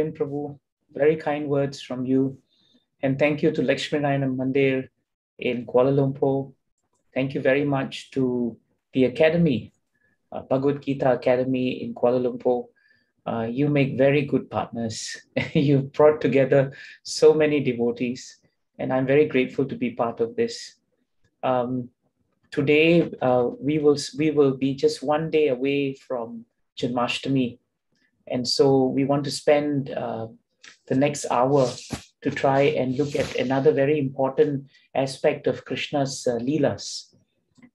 Prabhu. Very kind words from you. And thank you to Lakshmi Narayana Mandir in Kuala Lumpur. Thank you very much to the Academy, Bhagavad Gita Academy in Kuala Lumpur. You make very good partners. You've brought together so many devotees, and I'm very grateful to be part of this. Today, we will be just one day away from Janmasthami. And so we want to spend the next hour to try and look at another very important aspect of Krishna's Leelas.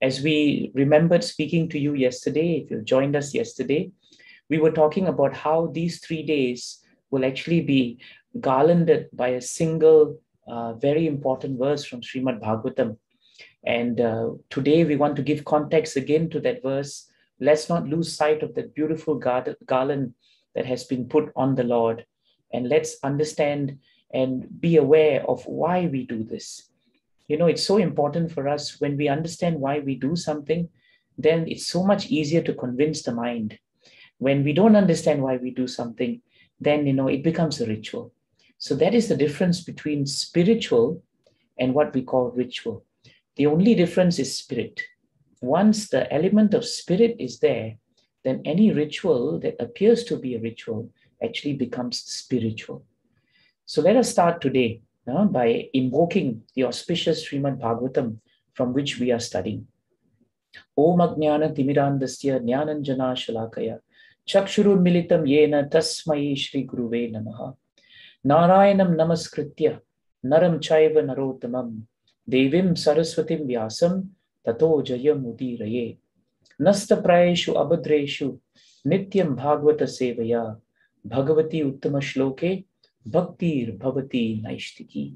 As we remembered speaking to you yesterday, if you joined us yesterday, we were talking about how these 3 days will actually be garlanded by a single very important verse from Srimad Bhagavatam. And today we want to give context again to that verse. Let's not lose sight of that beautiful garland that has been put on the Lord. And let's understand and be aware of why we do this. You know, it's so important for us when we understand why we do something, then it's so much easier to convince the mind. When we don't understand why we do something, then, you know, it becomes a ritual. So that is the difference between spiritual and what we call ritual. The only difference is spirit. Once the element of spirit is there, then any ritual that appears to be a ritual actually becomes spiritual. So let us start today by invoking the auspicious Srimad Bhagavatam from which we are studying. Om Ajnana Timirandasya Jnananjana Shalakaya Chakshurun Militam Yena Tasmai Shri Guruve Namaha Narayanam Namaskritya Naram Chaiva Narottamam Devim Saraswatim Vyasam Tato Jayam Udiraye Nasta Prayeshu Abhadreshu Nityam Bhagavata Sevaya Bhagavati Uttama Shloke Bhaktir Bhavati Naishtiki.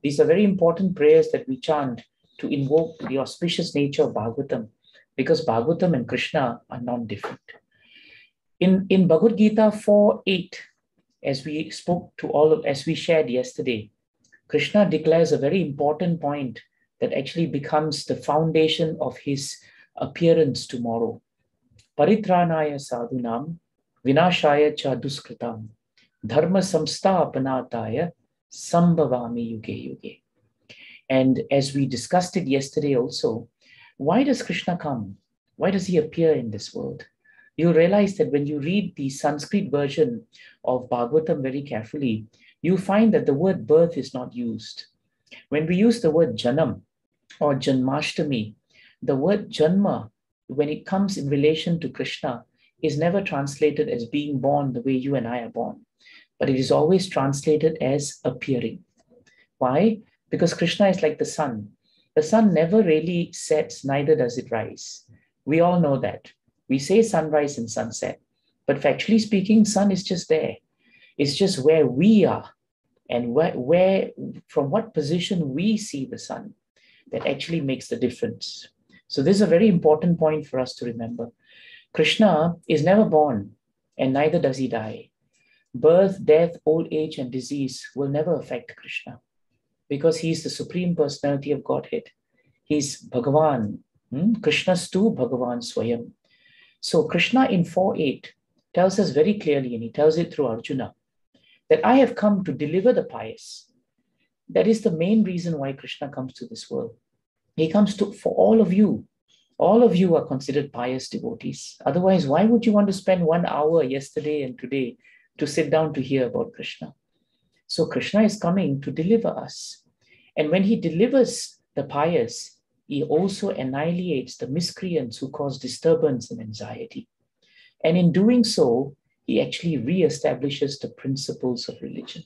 These are very important prayers that we chant to invoke the auspicious nature of Bhagavatam, because Bhagavatam and Krishna are non-different. In Bhagavad Gita 4:8, as we shared yesterday, Krishna declares a very important point that actually becomes the foundation of his appearance tomorrow. Paritranaya sadhunam vinashaya cha duskritam dharma samsthapanataya sambhavami yuge yuge. And as we discussed it yesterday also, why does Krishna come? Why does he appear in this world? You realize that when you read the Sanskrit version of Bhagavatam very carefully, you find that the word birth is not used. When we use the word janam or Janmasthami, the word janma, when it comes in relation to Krishna, is never translated as being born the way you and I are born, but it is always translated as appearing. Why? Because Krishna is like the sun. The sun never really sets, neither does it rise. We all know that. We say sunrise and sunset, but factually speaking, sun is just there. It's just where we are and where from what position we see the sun that actually makes the difference. So this is a very important point for us to remember. Krishna is never born and neither does he die. Birth, death, old age, and disease will never affect Krishna because he is the Supreme Personality of Godhead. He's Bhagavan. Krishnastu Bhagavan Swayam. So Krishna in 4:8 tells us very clearly, and he tells it through Arjuna, that I have come to deliver the pious. That is the main reason why Krishna comes to this world. He comes for all of you. All of you are considered pious devotees. Otherwise, why would you want to spend 1 hour yesterday and today to sit down to hear about Krishna? So Krishna is coming to deliver us. And when he delivers the pious, he also annihilates the miscreants who cause disturbance and anxiety. And in doing so, he actually reestablishes the principles of religion.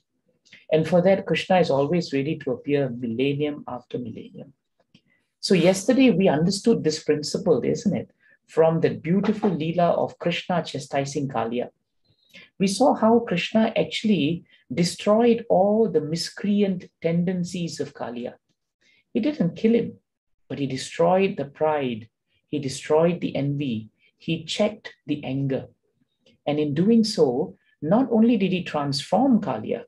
And for that, Krishna is always ready to appear millennium after millennium. So yesterday we understood this principle, isn't it? From the beautiful Leela of Krishna chastising Kaliya. We saw how Krishna actually destroyed all the miscreant tendencies of Kaliya. He didn't kill him, but he destroyed the pride. He destroyed the envy. He checked the anger. And in doing so, not only did he transform Kaliya,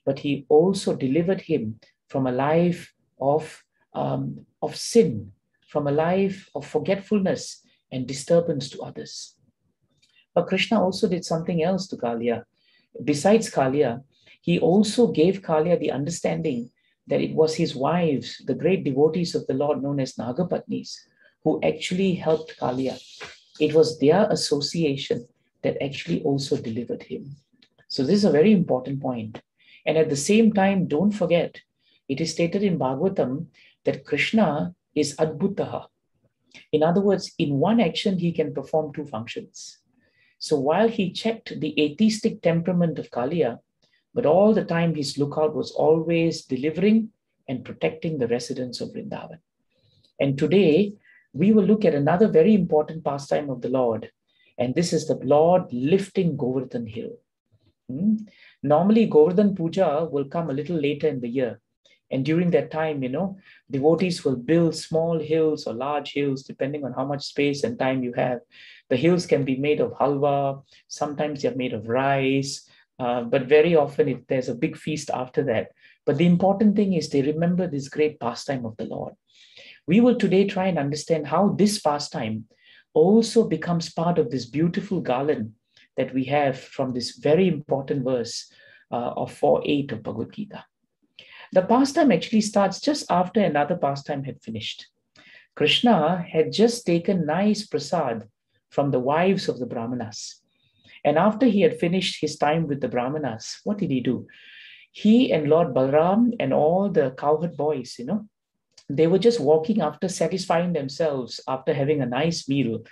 but he also delivered him from a life of sin, from a life of forgetfulness and disturbance to others. But Krishna also did something else to Kaliya. besides Kalia, he also gave Kalia the understanding that it was his wives, the great devotees of the Lord known as Nagapatnis, who actually helped Kalia. It was their association that actually also delivered him. So this is a very important point. And at the same time, don't forget, it is stated in Bhagavatam that Krishna is Adbhutaha. In other words, in one action, he can perform two functions. So while he checked the atheistic temperament of Kalia, but all the time his lookout was always delivering and protecting the residents of Vrindavan. And today, we will look at another very important pastime of the Lord. And this is the Lord lifting Govardhan hill. Normally, Govardhan Puja will come a little later in the year. And during that time, devotees will build small hills or large hills, depending on how much space and time you have. The hills can be made of halwa. Sometimes they're made of rice. But very often there's a big feast after that. But the important thing is they remember this great pastime of the Lord. We will today try and understand how this pastime also becomes part of this beautiful garland that we have from this very important verse of 4:8 of Bhagavad Gita. The pastime actually starts just after another pastime had finished. Krishna had just taken nice prasad from the wives of the Brahmanas. And after he had finished his time with the Brahmanas, what did he do? He and Lord Balram and all the cowherd boys, they were just walking after satisfying themselves after having a nice meal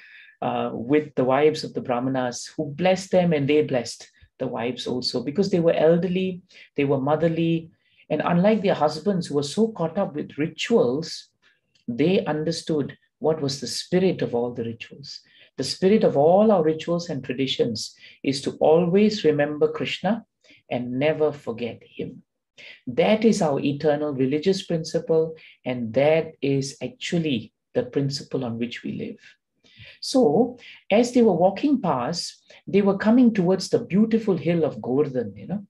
with the wives of the Brahmanas, who blessed them and they blessed the wives also, because they were elderly, they were motherly, and unlike their husbands who were so caught up with rituals, they understood what was the spirit of all the rituals. The spirit of all our rituals and traditions is to always remember Krishna and never forget him. That is our eternal religious principle, and that is actually the principle on which we live. So, as they were walking past, they were coming towards the beautiful hill of Govardhan,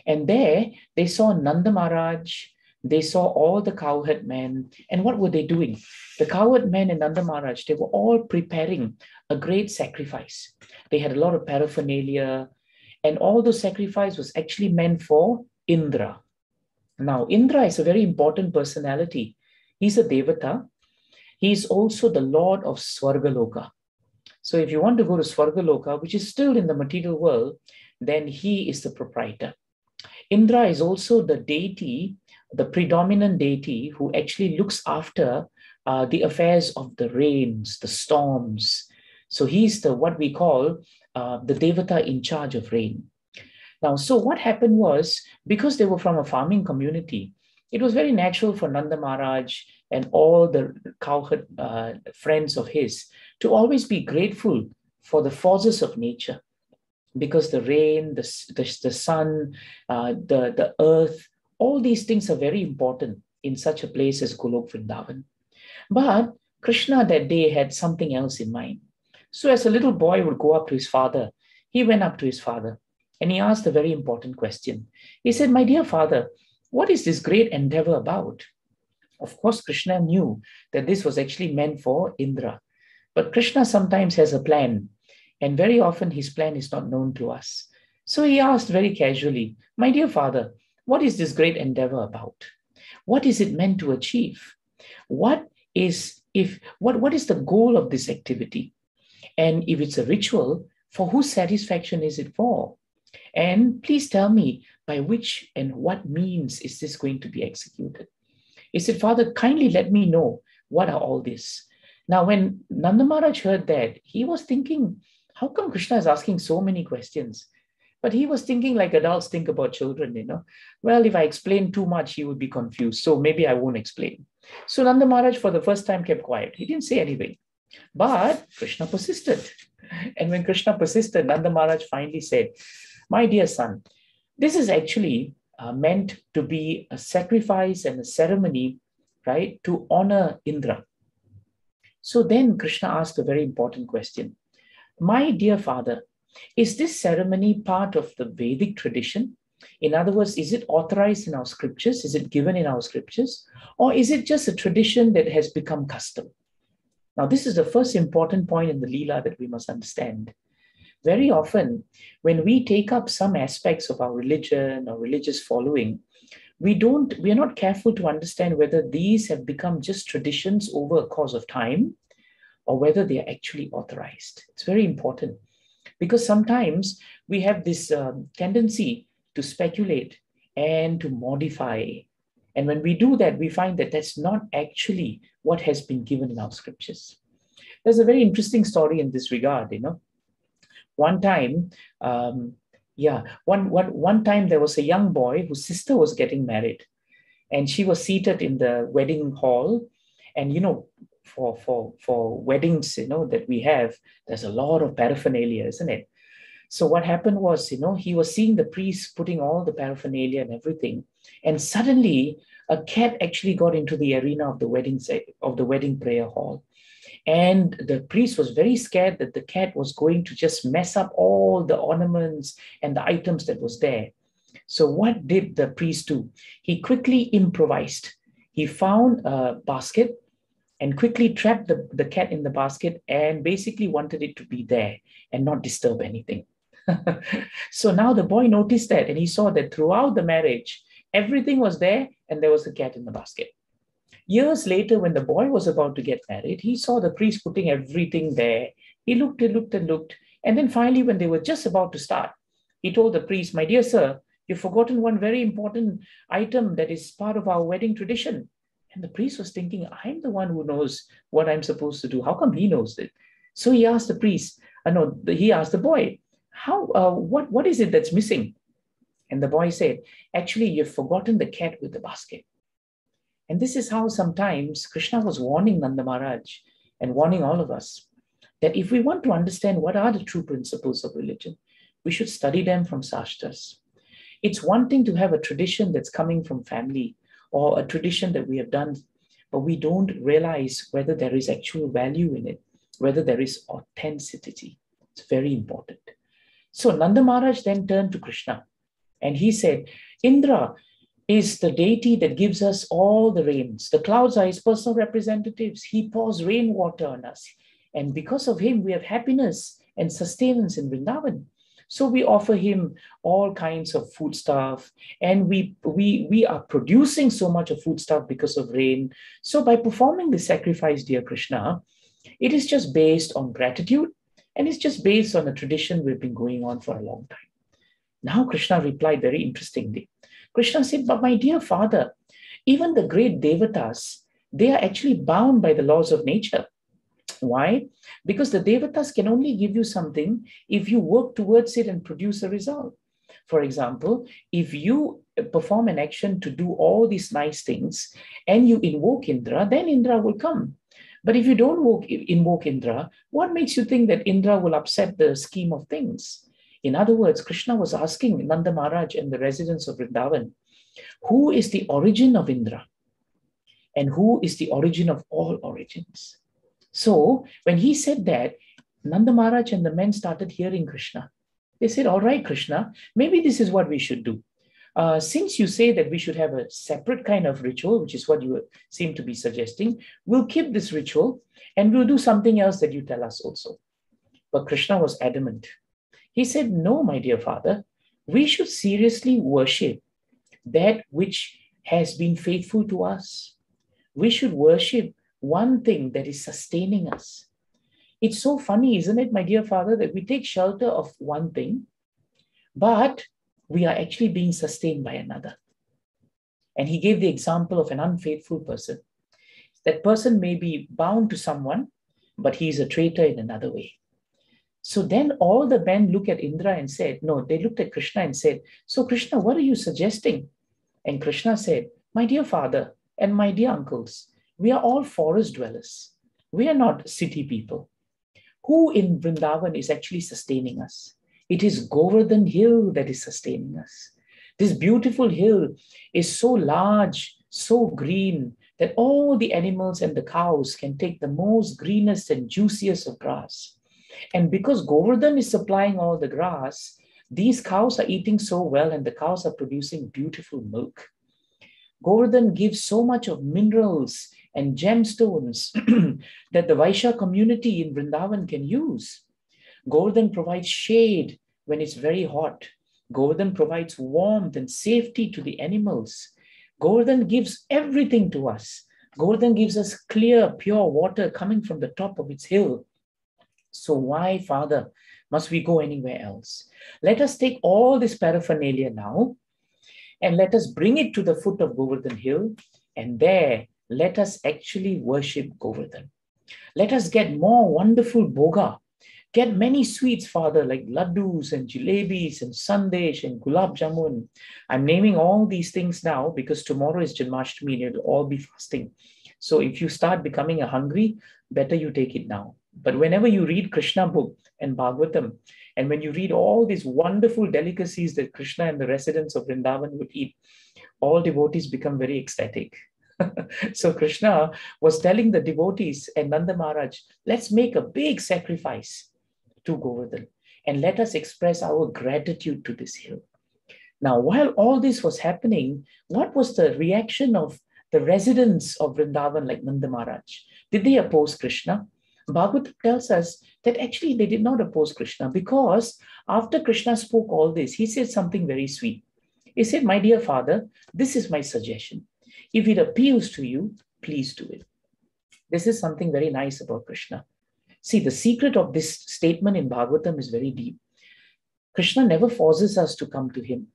and there they saw Nanda Maharaj, they saw all the cowherd men, and what were they doing? The cowherd men and Nanda Maharaj, they were all preparing a great sacrifice. They had a lot of paraphernalia, and all the sacrifice was actually meant for Indra. Now, Indra is a very important personality. He's a Devata. He's also the Lord of Swargaloka. So if you want to go to Swargaloka, which is still in the material world, then he is the proprietor. Indra is also the deity, the predominant deity who actually looks after the affairs of the rains, the storms. So he's what we call the Devata in charge of rain. Now, so what happened was, because they were from a farming community, it was very natural for Nanda Maharaj and all the cowherd friends of his to always be grateful for the forces of nature, because the rain, the sun, the earth, all these things are very important in such a place as Golok Vrindavan. But Krishna that day had something else in mind. So as a little boy would go up to his father, he went up to his father and he asked a very important question. He said, "My dear father, what is this great endeavor about?" Of course, Krishna knew that this was actually meant for Indra. But Krishna sometimes has a plan, and very often his plan is not known to us. So he asked very casually, "My dear father, what is this great endeavor about? What is it meant to achieve? What is the goal of this activity? And if it's a ritual, for whose satisfaction is it for? And please tell me by which and what means is this going to be executed?" He said, "Father, kindly let me know what are all this." Now, when Nanda Maharaj heard that, he was thinking, how come Krishna is asking so many questions? But he was thinking like adults think about children, Well, if I explain too much, he would be confused. So maybe I won't explain. So Nanda Maharaj for the first time kept quiet. He didn't say anything. But Krishna persisted. And when Krishna persisted, Nanda Maharaj finally said, "My dear son, this is actually meant to be a sacrifice and a ceremony, right, to honor Indra." So then Krishna asked a very important question. "My dear father, is this ceremony part of the Vedic tradition? In other words, is it authorized in our scriptures? Is it given in our scriptures? Or is it just a tradition that has become custom?" Now, this is the first important point in the Leela that we must understand. Very often, when we take up some aspects of our religion or religious following, we are not careful to understand whether these have become just traditions over a course of time or whether they are actually authorized. It's very important because sometimes we have this tendency to speculate and to modify. And when we do that, we find that that's not actually what has been given in our scriptures. There's a very interesting story in this regard, One time, one time there was a young boy whose sister was getting married, and she was seated in the wedding hall. And for weddings, that we have, there's a lot of paraphernalia, isn't it? So what happened was, he was seeing the priest putting all the paraphernalia and everything, and suddenly a cat actually got into the arena of the wedding prayer hall. And the priest was very scared that the cat was going to just mess up all the ornaments and the items that was there. So what did the priest do? He quickly improvised. He found a basket and quickly trapped the cat in the basket and basically wanted it to be there and not disturb anything. So now the boy noticed that, and he saw that throughout the marriage, everything was there and there was a cat in the basket. Years later, when the boy was about to get married, he saw the priest putting everything there. He looked and looked and looked. And then finally, when they were just about to start, he told the priest, "My dear sir, you've forgotten one very important item that is part of our wedding tradition." And the priest was thinking, I'm the one who knows what I'm supposed to do. How come he knows it? So he asked the priest, he asked the boy, what is it that's missing? And the boy said, actually, you've forgotten the cat with the basket. And this is how sometimes Krishna was warning Nanda Maharaj and warning all of us that if we want to understand what are the true principles of religion, we should study them from Shastras. It's one thing to have a tradition that's coming from family or a tradition that we have done, but we don't realize whether there is actual value in it, whether there is authenticity. It's very important. So Nanda Maharaj then turned to Krishna and he said, Indra is the deity that gives us all the rains. The clouds are his personal representatives. He pours rainwater on us. And because of him, we have happiness and sustenance in Vrindavan. So we offer him all kinds of foodstuff, and we are producing so much of foodstuff because of rain. So by performing the sacrifice, dear Krishna, it is just based on gratitude, and it's just based on a tradition we've been going on for a long time. Now Krishna replied very interestingly. Krishna said, but my dear father, even the great devatas, they are actually bound by the laws of nature. Why? Because the devatas can only give you something if you work towards it and produce a result. For example, if you perform an action to do all these nice things and you invoke Indra, then Indra will come. But if you don't invoke Indra, what makes you think that Indra will upset the scheme of things? In other words, Krishna was asking Nanda Maharaj and the residents of Vrindavan, who is the origin of Indra? And who is the origin of all origins? So when he said that, Nanda Maharaj and the men started hearing Krishna. They said, all right, Krishna, maybe this is what we should do. Since you say that we should have a separate kind of ritual, which is what you seem to be suggesting, we'll keep this ritual and we'll do something else that you tell us also. But Krishna was adamant. He said, no, my dear father, we should seriously worship that which has been faithful to us. We should worship one thing that is sustaining us. It's so funny, isn't it, my dear father, that we take shelter of one thing, but we are actually being sustained by another. And he gave the example of an unfaithful person. That person may be bound to someone, but he is a traitor in another way. So then all the men looked at Indra and said, no, they looked at Krishna and said, so Krishna, what are you suggesting? And Krishna said, my dear father and my dear uncles, we are all forest dwellers. We are not city people. Who in Vrindavan is actually sustaining us? It is Govardhan hill that is sustaining us. This beautiful hill is so large, so green, that all the animals and the cows can take the most greenest and juiciest of grass. And because Govardhan is supplying all the grass, these cows are eating so well and the cows are producing beautiful milk. Govardhan gives so much of minerals and gemstones that the Vaishya community in Vrindavan can use. Govardhan provides shade when it's very hot. Govardhan provides warmth and safety to the animals. Govardhan gives everything to us. Govardhan gives us clear, pure water coming from the top of its hill. So why, Father, must we go anywhere else? Let us take all this paraphernalia now and let us bring it to the foot of Govardhan Hill, and there let us actually worship Govardhan. Let us get more wonderful bhoga. Get many sweets, Father, like laddus and jalebis and sandesh and gulab jamun. I'm naming all these things now because tomorrow is Janmasthami and it'll all be fasting. So if you start becoming hungry, better you take it now. But whenever you read Krishna book and Bhagavatam, and when you read all these wonderful delicacies that Krishna and the residents of Vrindavan would eat, all devotees become very ecstatic. So Krishna was telling the devotees and Nanda Maharaj, let's make a big sacrifice to Govardhan and let us express our gratitude to this hill. Now, while all this was happening, what was the reaction of the residents of Vrindavan like Nanda Maharaj? Did they oppose Krishna? Bhagavatam tells us that actually they did not oppose Krishna, because after Krishna spoke all this, he said something very sweet. He said, my dear Father, this is my suggestion. If it appeals to you, please do it. This is something very nice about Krishna. See, the secret of this statement in Bhagavatam is very deep. Krishna never forces us to come to him.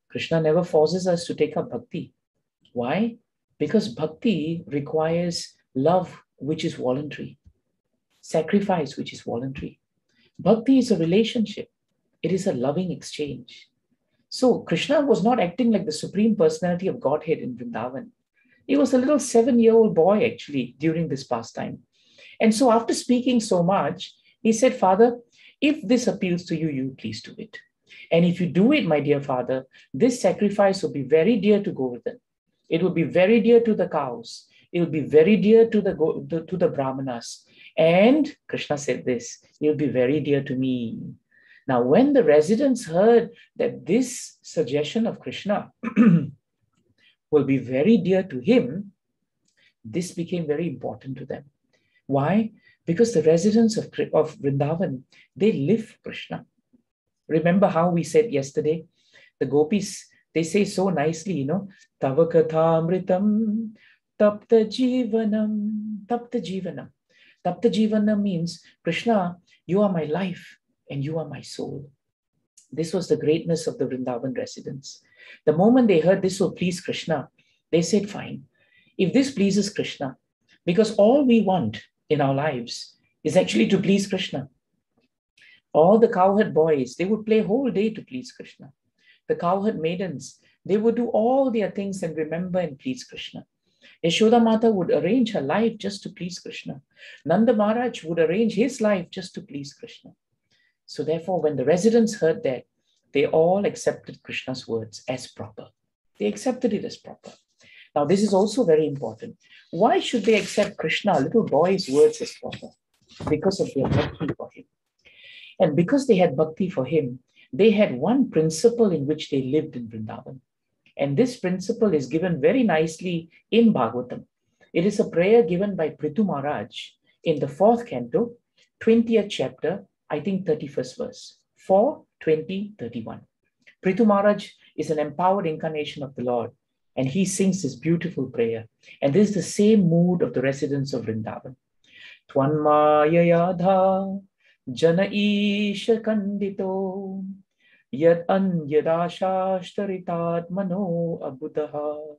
Krishna never forces us to take up bhakti. Why? Because bhakti requires love, which is voluntary. Sacrifice, which is voluntary. Bhakti is a relationship. It is a loving exchange. So Krishna was not acting like the Supreme Personality of Godhead in Vrindavan. He was a little 7-year-old boy actually during this pastime. And so after speaking so much, he said, Father, if this appeals to you, you please do it. And if you do it, my dear Father, this sacrifice will be very dear to Govardhan. It will be very dear to the cows. It will be very dear to the Brahmanas. And Krishna said this, it will be very dear to me. Now, when the residents heard that this suggestion of Krishna will be very dear to him, this became very important to them. Why? Because the residents of Vrindavan, they live for Krishna. Remember how we said yesterday, the gopis, they say so nicely, Tava katha amritam, tapta jivanam, tapta jivanam. Tapta jivanam means, Krishna, you are my life and you are my soul. This was the greatness of the Vrindavan residents. The moment they heard this will please Krishna, they said, fine, if this pleases Krishna, because all we want in our lives is actually to please Krishna. All the cowherd boys, they would play whole day to please Krishna. The cowherd maidens, they would do all their things and remember and please Krishna. Yashoda Mata would arrange her life just to please Krishna. Nanda Maharaj would arrange his life just to please Krishna. So therefore, when the residents heard that, they all accepted Krishna's words as proper. They accepted it as proper. Now, this is also very important. Why should they accept Krishna, little boy's words, as proper? Because of their bhakti for him. And because they had bhakti for him, they had one principle in which they lived in Vrindavan. And this principle is given very nicely in Bhagavatam. It is a prayer given by Prithu Maharaj in the 4th canto, 20th chapter, I think 31st verse, 4, 20, 31. Prithu Maharaj is an empowered incarnation of the Lord, and he sings this beautiful prayer. And this is the same mood of the residents of Vrindavan. Tvanmaya yadha jana isha kandito yad anyadashashtaritat mano abuddha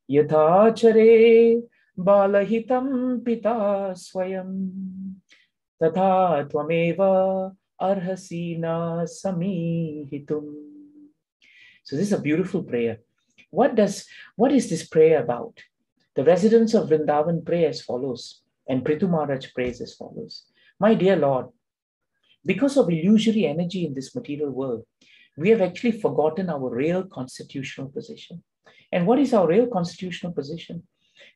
yathachare balahitam pita swayam tatha tvameva arhasina samihitum. So this is a beautiful prayer. What is this prayer about? The residents of Vrindavan pray as follows, and Prithu Maharaj prays as follows. My dear Lord, because of illusory energy in this material world, we have actually forgotten our real constitutional position. And what is our real constitutional position?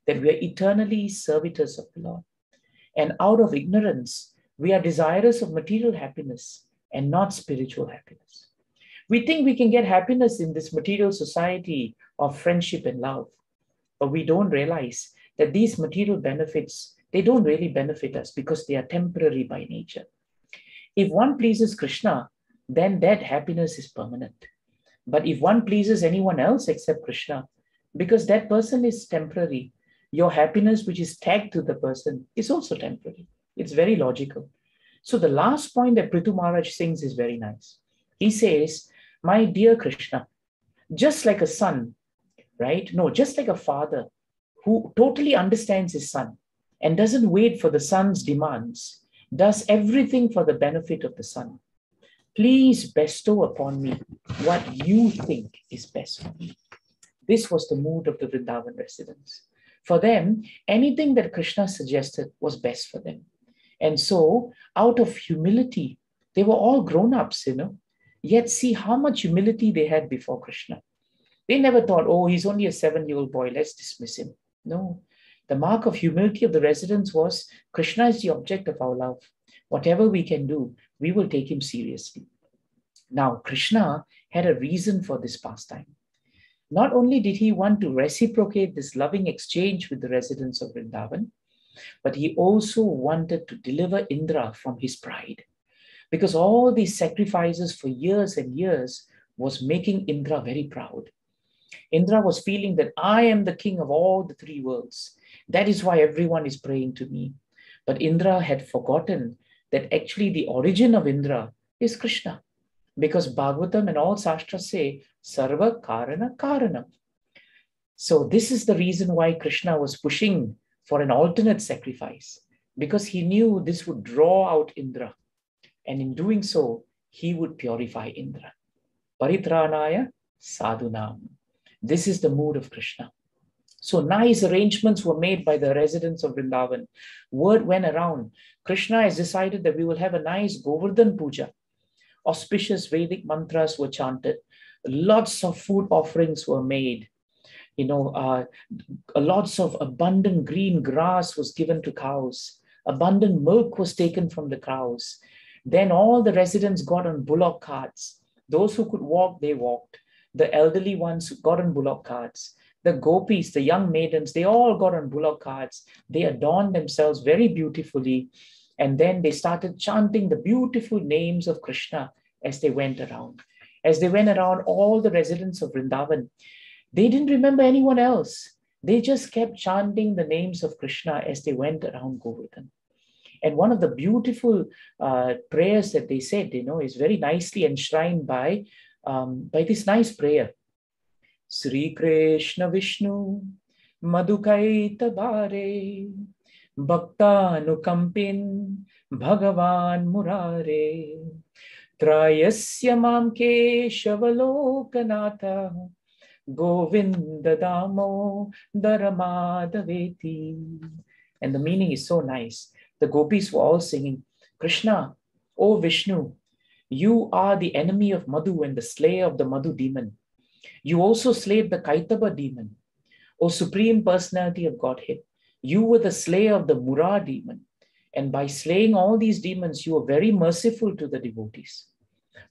That we are eternally servitors of the Lord. And out of ignorance, we are desirous of material happiness and not spiritual happiness. We think we can get happiness in this material society of friendship and love, but we don't realize that these material benefits, they don't really benefit us because they are temporary by nature. If one pleases Krishna, then that happiness is permanent. But if one pleases anyone else except Krishna, because that person is temporary, your happiness, which is tagged to the person, is also temporary. It's very logical. So the last point that Prithu Maharaj sings is very nice. He says, my dear Krishna, just like a son, right? No, just like a father who totally understands his son and doesn't wait for the son's demands, does everything for the benefit of the son. Please bestow upon me what you think is best for me. This was the mood of the Vrindavan residents. For them, anything that Krishna suggested was best for them. And so, out of humility, they were all grown-ups, yet see how much humility they had before Krishna. They never thought, oh, he's only a 7-year-old boy, let's dismiss him. No, the mark of humility of the residents was, Krishna is the object of our love. Whatever we can do, we will take him seriously. Now, Krishna had a reason for this pastime. Not only did he want to reciprocate this loving exchange with the residents of Vrindavan, but he also wanted to deliver Indra from his pride. Because all these sacrifices for years and years was making Indra very proud. Indra was feeling that I am the king of all the 3 worlds. That is why everyone is praying to me. But Indra had forgotten that actually the origin of Indra is Krishna. Because Bhagavatam and all Shastras say, Sarva Karana Karanam. So this is the reason why Krishna was pushing for an alternate sacrifice. Because he knew this would draw out Indra. And in doing so, he would purify Indra. Paritranaya sadhunam. This is the mood of Krishna. So nice arrangements were made by the residents of Vrindavan. Word went around. Krishna has decided that we will have a nice Govardhan puja. Auspicious Vedic mantras were chanted. Lots of food offerings were made. Lots of abundant green grass was given to cows. Abundant milk was taken from the cows. Then all the residents got on bullock carts. Those who could walk, they walked. The elderly ones got on bullock carts. The gopis, the young maidens, they all got on bullock carts. They adorned themselves very beautifully. And then they started chanting the beautiful names of Krishna as they went around. As they went around, all the residents of Vrindavan, they didn't remember anyone else. They just kept chanting the names of Krishna as they went around Govardhan. And one of the beautiful prayers that they said, is very nicely enshrined by this nice prayer. Sri Krishna Vishnu Madhukaita Bare Bhakta Nukampin Bhagavan Murare Trayasya Mamke Shavalokanatha Govinda Damo Daramadaveti. And the meaning is so nice. The gopis were all singing, Krishna, O Vishnu, you are the enemy of Madhu and the slayer of the Madhu demon. You also slayed the Kaitaba demon. O Supreme Personality of Godhead, you were the slayer of the Mura demon. And by slaying all these demons, you were very merciful to the devotees.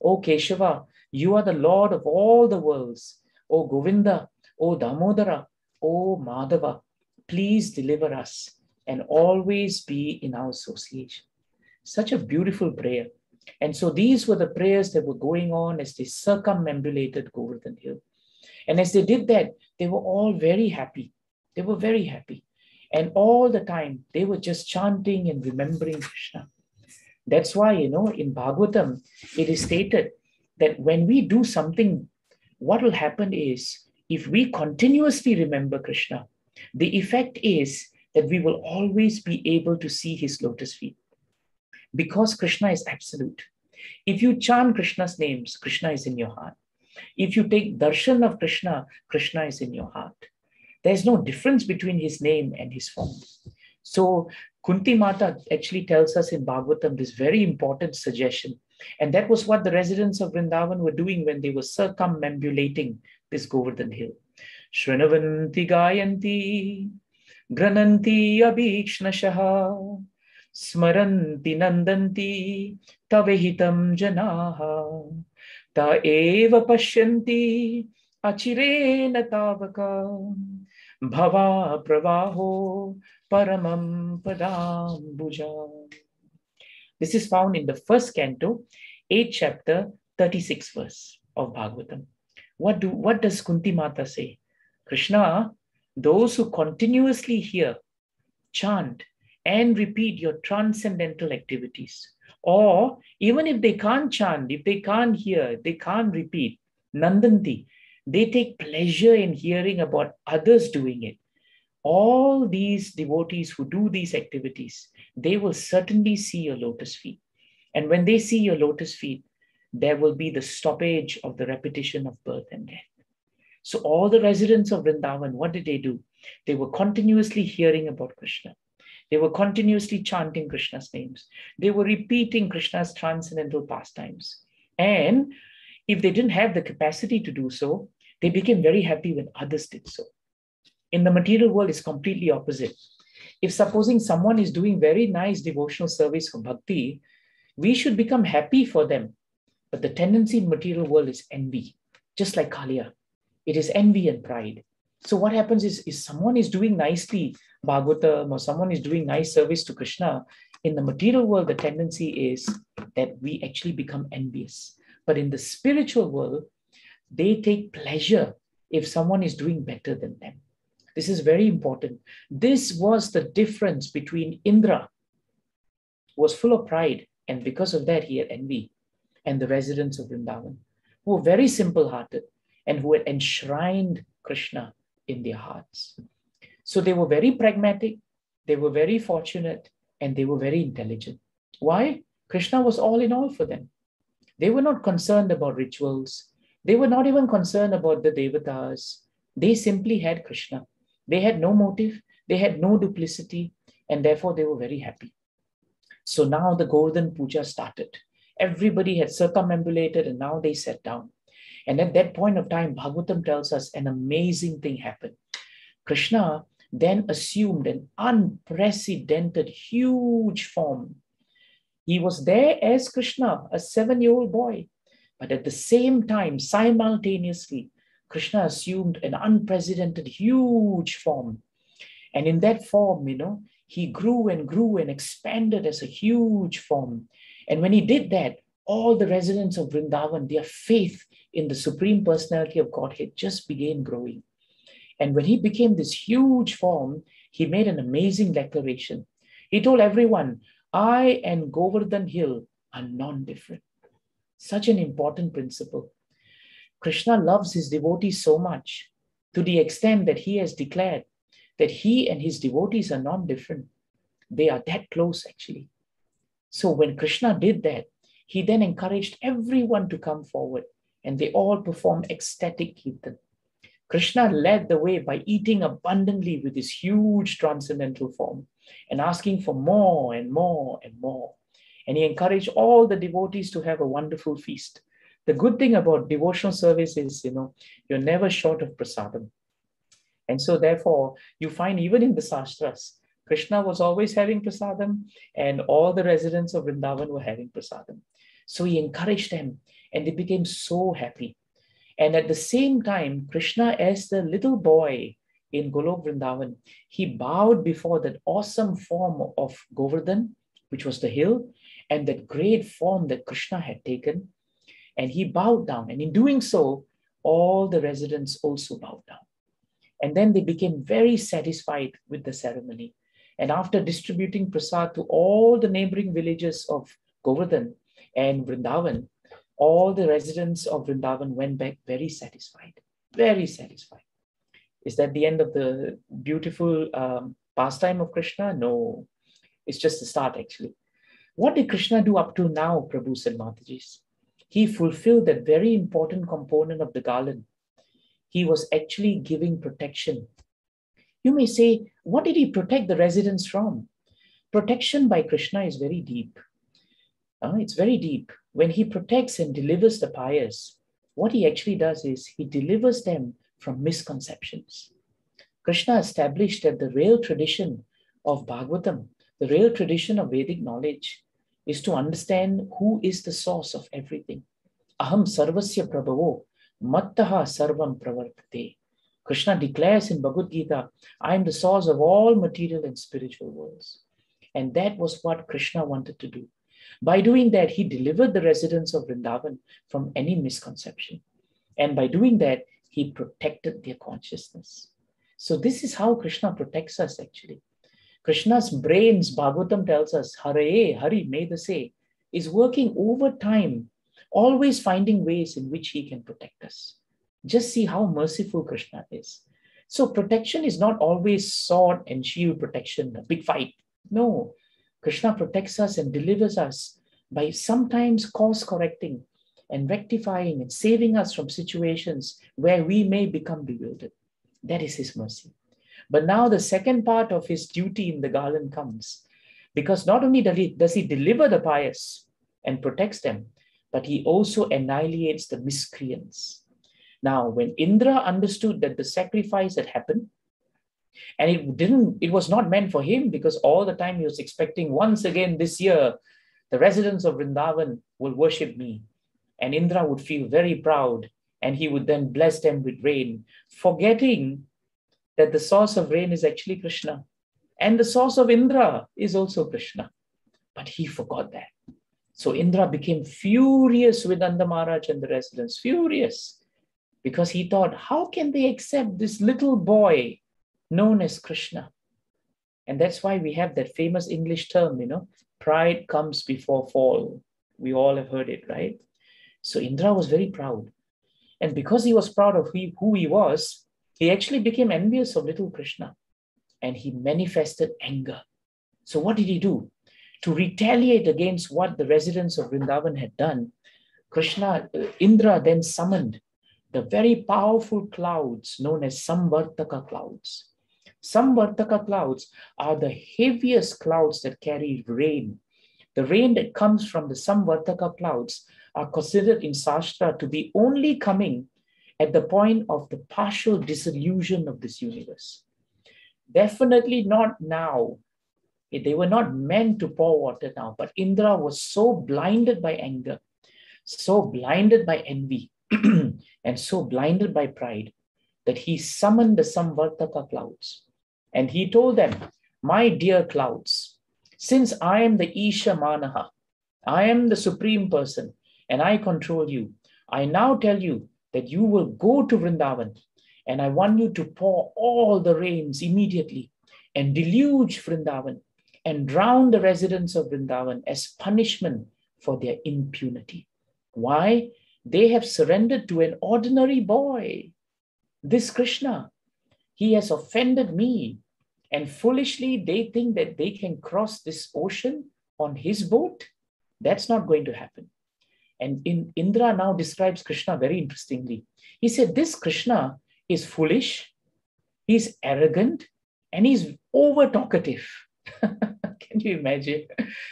O Keshava, you are the Lord of all the worlds. O Govinda, O Damodara, O Madhava, please deliver us and always be in our association. Such a beautiful prayer. And so these were the prayers that were going on as they circumambulated Govardhan Hill. And as they did that, they were all very happy. They were very happy. And all the time, they were just chanting and remembering Krishna. That's why, in Bhagavatam, it is stated that when we do something, what will happen is, if we continuously remember Krishna, the effect is that we will always be able to see his lotus feet. Because Krishna is absolute. If you chant Krishna's names, Krishna is in your heart. If you take darshan of Krishna, Krishna is in your heart. There's no difference between his name and his form. So Kunti Mata actually tells us in Bhagavatam this very important suggestion. And that was what the residents of Vrindavan were doing when they were circumambulating this Govardhan Hill. Shrinavanti Gayanti Grananti Abhikshnashaha Smaranti Nandanti Tavehitam Janaha Ta Eva Pashyanti Achirena Tavaka Bhava Pravaho Paramam Padambuja. This is found in the first canto, 8th chapter, 36th verse of Bhagavatam. What does Kunti Mata say? Krishna, those who continuously hear, chant, and repeat your transcendental activities, or even if they can't chant, if they can't hear, they can't repeat, Nandanti, they take pleasure in hearing about others doing it. All these devotees who do these activities, they will certainly see your lotus feet. And when they see your lotus feet, there will be the stoppage of the repetition of birth and death. So all the residents of Vrindavan, what did they do? They were continuously hearing about Krishna. They were continuously chanting Krishna's names. They were repeating Krishna's transcendental pastimes. And if they didn't have the capacity to do so, they became very happy when others did so. In the material world, it's completely opposite. If supposing someone is doing very nice devotional service for bhakti, we should become happy for them. But the tendency in material world is envy, just like Kaliya. It is envy and pride. So what happens is, if someone is doing nicely Bhagavatam or someone is doing nice service to Krishna, in the material world, the tendency is that we actually become envious. But in the spiritual world, they take pleasure if someone is doing better than them. This is very important. This was the difference between Indra, who was full of pride, and because of that, he had envy, and the residents of Vrindavan, who were very simple-hearted and who had enshrined Krishna in their hearts. So they were very pragmatic, they were very fortunate, and they were very intelligent. Why? Krishna was all in all for them. They were not concerned about rituals. They were not even concerned about the devatas. They simply had Krishna. They had no motive, they had no duplicity, and therefore they were very happy. So now the Govardhan Puja started. Everybody had circumambulated and now they sat down. And at that point of time, Bhagavatam tells us an amazing thing happened. Krishna then assumed an unprecedented huge form. He was there as Krishna, a 7-year-old boy. But at the same time, simultaneously, Krishna assumed an unprecedented huge form. And in that form, he grew and expanded as a huge form. And when he did that, all the residents of Vrindavan, their faith in the Supreme Personality of Godhead just began growing. And when he became this huge form, he made an amazing declaration. He told everyone, I and Govardhan Hill are non-different. Such an important principle. Krishna loves his devotees so much, to the extent that he has declared that he and his devotees are non-different. They are that close, actually. So when Krishna did that, he then encouraged everyone to come forward, and they all performed ecstatic kirtan. Krishna led the way by eating abundantly with his huge transcendental form and asking for more and more and more. And he encouraged all the devotees to have a wonderful feast. The good thing about devotional service is, you're never short of prasadam. And so therefore, you find even in the Shastras, Krishna was always having prasadam and all the residents of Vrindavan were having prasadam. So he encouraged them and they became so happy. And at the same time, Krishna, as the little boy in Golok Vrindavan, he bowed before that awesome form of Govardhan, which was the hill, and that great form that Krishna had taken. And he bowed down. And in doing so, all the residents also bowed down. And then they became very satisfied with the ceremony. And after distributing prasad to all the neighboring villages of Govardhan and Vrindavan, all the residents of Vrindavan went back very satisfied, very satisfied. Is that the end of the beautiful pastime of Krishna? No, it's just the start actually. What did Krishna do up to now, Prabhu and Matajis? He fulfilled that very important component of the garland. He was actually giving protection. You may say, what did he protect the residents from? Protection by Krishna is very deep. It's very deep. When he protects and delivers the pious, what he actually does is he delivers them from misconceptions. Krishna established that the real tradition of Bhagavatam, the real tradition of Vedic knowledge, is to understand who is the source of everything. Aham sarvasya prabhavo, mattaha sarvam pravartate. Krishna declares in Bhagavad Gita, I am the source of all material and spiritual worlds. And that was what Krishna wanted to do. By doing that, he delivered the residents of Vrindavan from any misconception. And by doing that, he protected their consciousness. So this is how Krishna protects us actually. Krishna's brains, Bhagavatam tells us, Hari, may the say, is working overtime, always finding ways in which he can protect us. Just see how merciful Krishna is. So protection is not always sword and shield protection, a big fight. No, Krishna protects us and delivers us by sometimes course correcting and rectifying and saving us from situations where we may become bewildered. That is his mercy. But now the second part of his duty in the garland comes, because not only does he deliver the pious and protects them, but he also annihilates the miscreants. Now, when Indra understood that the sacrifice had happened, and it was not meant for him, because all the time he was expecting once again this year, the residents of Vrindavan will worship me. And Indra would feel very proud, and he would then bless them with rain, forgetting that the source of rain is actually Krishna. And the source of Indra is also Krishna. But he forgot that. So Indra became furious with Nanda Maharaj and the residents, furious, because he thought, how can they accept this little boy known as Krishna? And that's why we have that famous English term, pride comes before fall. We all have heard it, right? So Indra was very proud. And because he was proud of who he was, he actually became envious of little Krishna. And he manifested anger. So what did he do? To retaliate against what the residents of Vrindavan had done, Indra then summoned the very powerful clouds known as Samvartaka Clouds. Samvartaka Clouds are the heaviest clouds that carry rain. The rain that comes from the Samvartaka Clouds are considered in Shastra to be only coming at the point of the partial dissolution of this universe. Definitely not now. They were not meant to pour water now, but Indra was so blinded by anger, so blinded by envy, and so blinded by pride that he summoned the Samvartaka Clouds. And he told them, my dear clouds, since I am the Isha Manaha, I am the supreme person, and I control you, I now tell you that you will go to Vrindavan, and I want you to pour all the rains immediately and deluge Vrindavan and drown the residents of Vrindavan as punishment for their impunity. Why? They have surrendered to an ordinary boy, this Krishna. He has offended me, and foolishly they think that they can cross this ocean on his boat. That's not going to happen. And Indra now describes Krishna very interestingly. He said, this Krishna is foolish, he's arrogant, and he's over talkative. Can you imagine?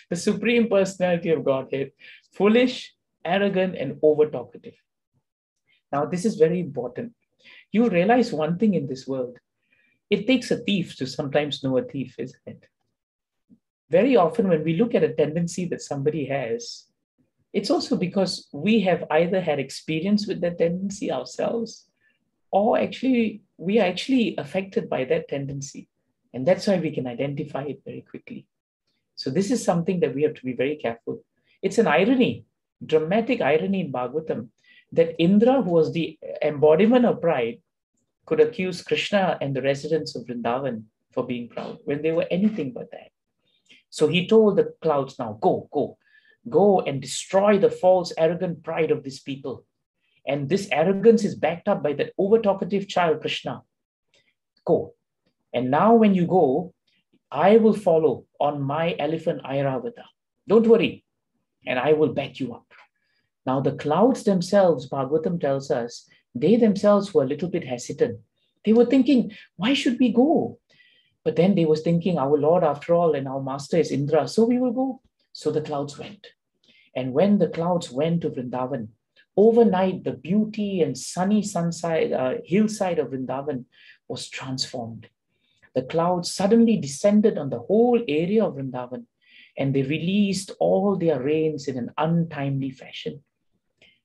The Supreme Personality of Godhead, foolish, arrogant, and over talkative. Now, this is very important. You realize one thing in this world. It takes a thief to sometimes know a thief, isn't it? Very often when we look at a tendency that somebody has, it's also because we have either had experience with that tendency ourselves, or we are actually affected by that tendency. And that's why we can identify it very quickly. So this is something that we have to be very careful. It's an irony, dramatic irony in Bhagavatam, that Indra, who was the embodiment of pride, could accuse Krishna and the residents of Vrindavan for being proud when they were anything but that. So he told the clouds now, go and destroy the false, arrogant pride of these people. And this arrogance is backed up by that over-talkative child, Krishna. Go. And now when you go, I will follow on my elephant Airavata. Don't worry. And I will back you up. Now the clouds themselves, Bhagavatam tells us, they themselves were a little bit hesitant. They were thinking, why should we go? But then they were thinking, our Lord after all, and our master is Indra, so we will go. So the clouds went. And when the clouds went to Vrindavan, overnight the beauty and sunny hillside of Vrindavan was transformed. The clouds suddenly descended on the whole area of Vrindavan, and they released all their rains in an untimely fashion.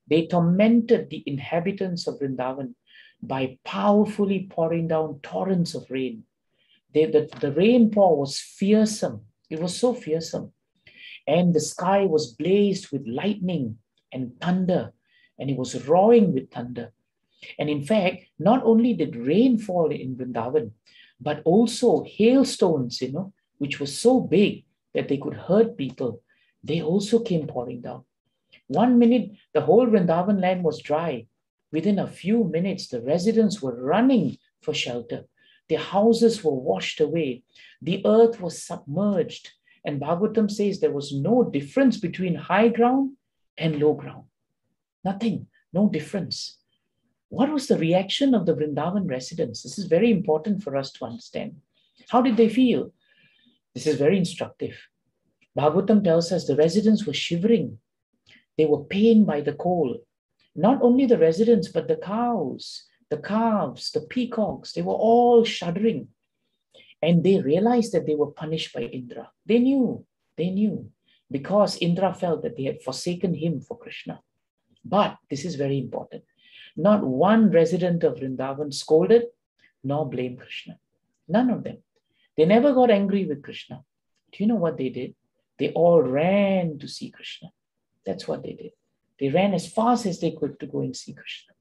They tormented the inhabitants of Vrindavan by powerfully pouring down torrents of rain. The rainpour was fearsome. It was so fearsome. And the sky was blazed with lightning and thunder, and it was roaring with thunder. And in fact, not only did rain fall in Vrindavan, but also hailstones, which were so big that they could hurt people, they also came pouring down. 1 minute, the whole Vrindavan land was dry. Within a few minutes, the residents were running for shelter. Their houses were washed away. The earth was submerged. And Bhagavatam says there was no difference between high ground and low ground. Nothing, no difference. What was the reaction of the Vrindavan residents? This is very important for us to understand. How did they feel? This is very instructive. Bhagavatam tells us the residents were shivering. They were pained by the cold. Not only the residents, but the cows, the calves, the peacocks, they were all shuddering. And they realized that they were punished by Indra. They knew, because Indra felt that they had forsaken him for Krishna. But this is very important. Not one resident of Vrindavan scolded nor blamed Krishna. None of them. They never got angry with Krishna. Do you know what they did? They all ran to see Krishna. That's what they did. They ran as fast as they could to go and see Krishna.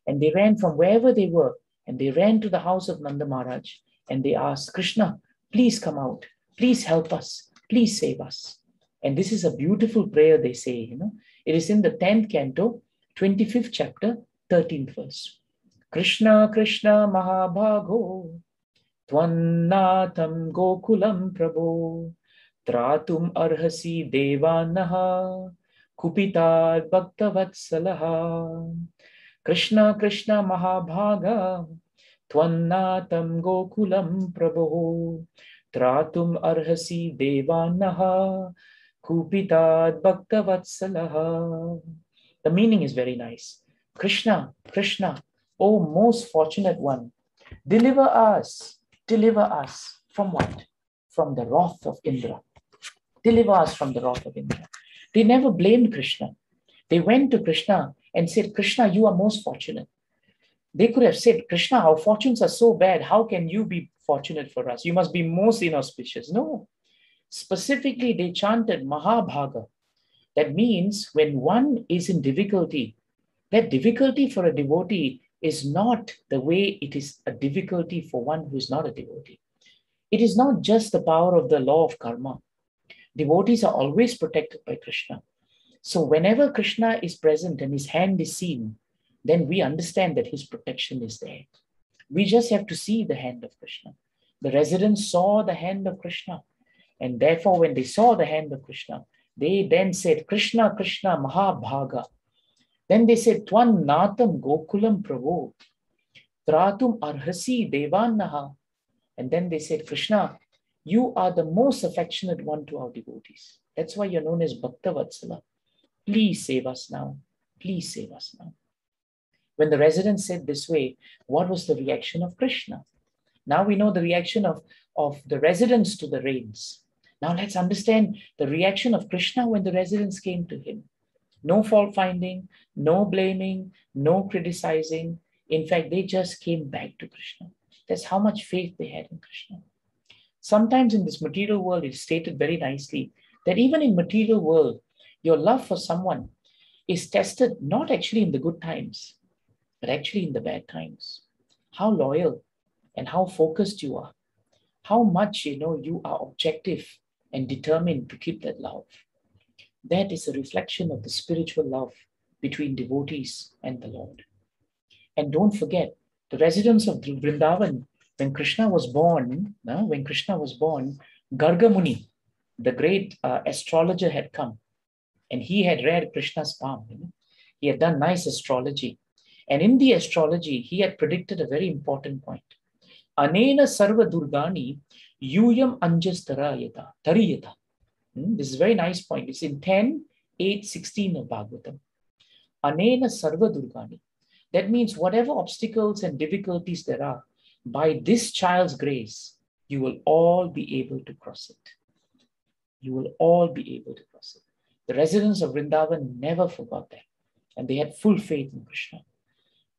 And they ran from wherever they were, and they ran to the house of Nanda Maharaj, and they asked, Krishna, please come out. Please help us. Please save us. And this is a beautiful prayer they say, It is in the 10th canto, 25th chapter, 13th verse. Krishna, Krishna, Mahabhago, Tvannatam Gokulam Prabhu, Tratum Arhasi Devanaha, Kupitad Bhaktavatsalaha. Krishna, Krishna, Mahabhaga, Tvannatam Gokulam Prabhu, Tratum Arhasi Devanaha, Kupitad Bhaktavatsalaha. The meaning is very nice. Krishna, Krishna, O most fortunate one, deliver us from what? From the wrath of Indra. Deliver us from the wrath of Indra. They never blamed Krishna. They went to Krishna and said, Krishna, you are most fortunate. They could have said, Krishna, our fortunes are so bad. How can you be fortunate for us? You must be most inauspicious. No. Specifically, they chanted Mahabhaga. That means when one is in difficulty, that difficulty for a devotee is not the way it is a difficulty for one who is not a devotee. It is not just the power of the law of karma. Devotees are always protected by Krishna. So whenever Krishna is present and his hand is seen, then we understand that his protection is there. We just have to see the hand of Krishna. The residents saw the hand of Krishna. And therefore, when they saw the hand of Krishna, they then said, Krishna, Krishna, Mahabhaga. Then they said, Twan Natam Gokulam Prabhu, Tratum Arhasi Devanaha. And then they said, Krishna, you are the most affectionate one to our devotees. That's why you're known as Bhaktavatsala. Please save us now. Please save us now. When the residents said this way, what was the reaction of Krishna? Now we know the reaction of the residents to the rains. Now let's understand the reaction of Krishna when the residents came to him. No fault finding, no blaming, no criticizing. In fact, they just came back to Krishna. That's how much faith they had in Krishna. Sometimes in this material world, it's stated very nicely that even in material world, your love for someone is tested not actually in the good times, but actually in the bad times. How loyal and how focused you are. How much you are objective and determined to keep that love. That is a reflection of the spiritual love between devotees and the Lord. And don't forget, the residents of Vrindavan, when Krishna was born, Garga Muni, the great astrologer, had come. And he had read Krishna's palm. He had done nice astrology. And in the astrology, he had predicted a very important point. Anena sarva durgani yuyam anjas tariyata. This is a very nice point. It's in 10:8:16 of Bhagavatam. Anena sarva durgani. That means whatever obstacles and difficulties there are, by this child's grace, you will all be able to cross it. You will all be able to cross it. The residents of Vrindavan never forgot that. And they had full faith in Krishna.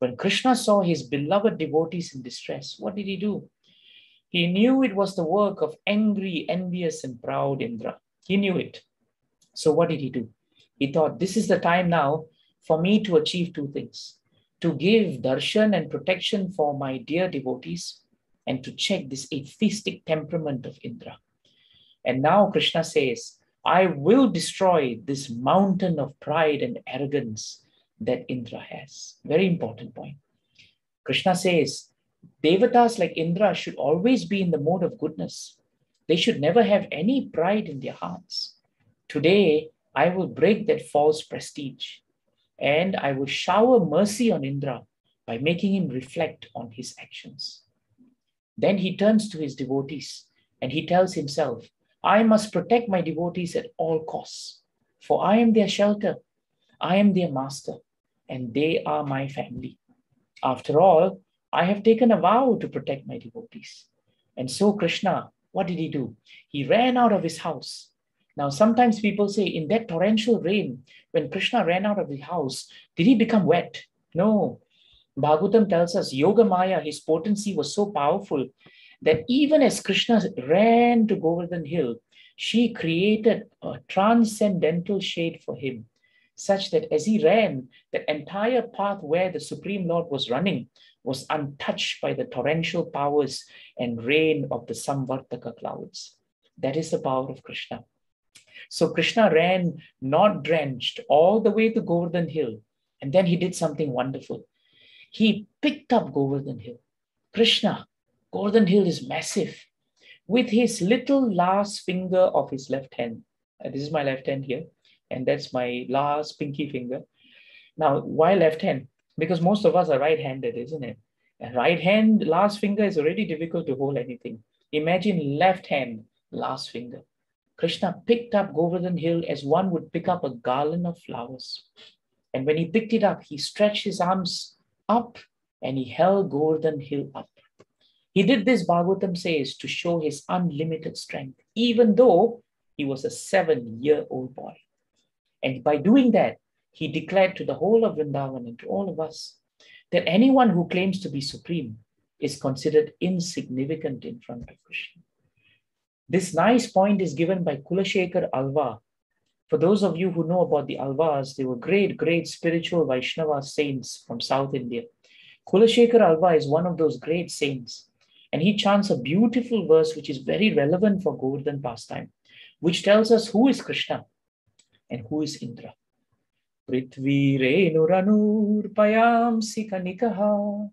When Krishna saw his beloved devotees in distress, what did he do? He knew it was the work of angry, envious, and proud Indra. He knew it. So what did he do? He thought, this is the time now for me to achieve two things: to give darshan and protection for my dear devotees, and to check this atheistic temperament of Indra. And now Krishna says, I will destroy this mountain of pride and arrogance that Indra has. Very important point. Krishna says, Devatas like Indra should always be in the mode of goodness. They should never have any pride in their hearts. Today, I will break that false prestige, and I will shower mercy on Indra by making him reflect on his actions. Then he turns to his devotees and he tells himself, I must protect my devotees at all costs, for I am their shelter, I am their master, and they are my family. After all, I have taken a vow to protect my devotees. And so Krishna, what did he do? He ran out of his house. Now, sometimes people say, in that torrential rain, when Krishna ran out of the house, did he become wet? No. Bhagavatam tells us, Yoga Maya, his potency was so powerful that even as Krishna ran to Govardhan hill, she created a transcendental shade for him, such that as he ran, the entire path where the Supreme Lord was running was untouched by the torrential powers and rain of the Samvartaka Clouds. That is the power of Krishna. So Krishna ran not drenched all the way to Govardhan hill, and then he did something wonderful. He picked up Govardhan hill. Krishna, Govardhan hill is massive. With his little last finger of his left hand, this is my left hand here, and that's my last pinky finger. Now, why left hand? Because most of us are right-handed, isn't it? And right hand, last finger is already difficult to hold anything. Imagine left hand, last finger. Krishna picked up Govardhan hill as one would pick up a garland of flowers. And when he picked it up, he stretched his arms up and he held Govardhan hill up. He did this, Bhagavatam says, to show his unlimited strength, even though he was a 7-year-old boy. And by doing that, he declared to the whole of Vrindavan and to all of us that anyone who claims to be supreme is considered insignificant in front of Krishna. This nice point is given by Kulashekar Alva. For those of you who know about the Alvas, they were great, great spiritual Vaishnava saints from South India. Kulashekar Alva is one of those great saints. And he chants a beautiful verse which is very relevant for Govardhan pastime, which tells us who is Krishna and who is Indra. Prithvi Renuranur Payamsi Kanikaha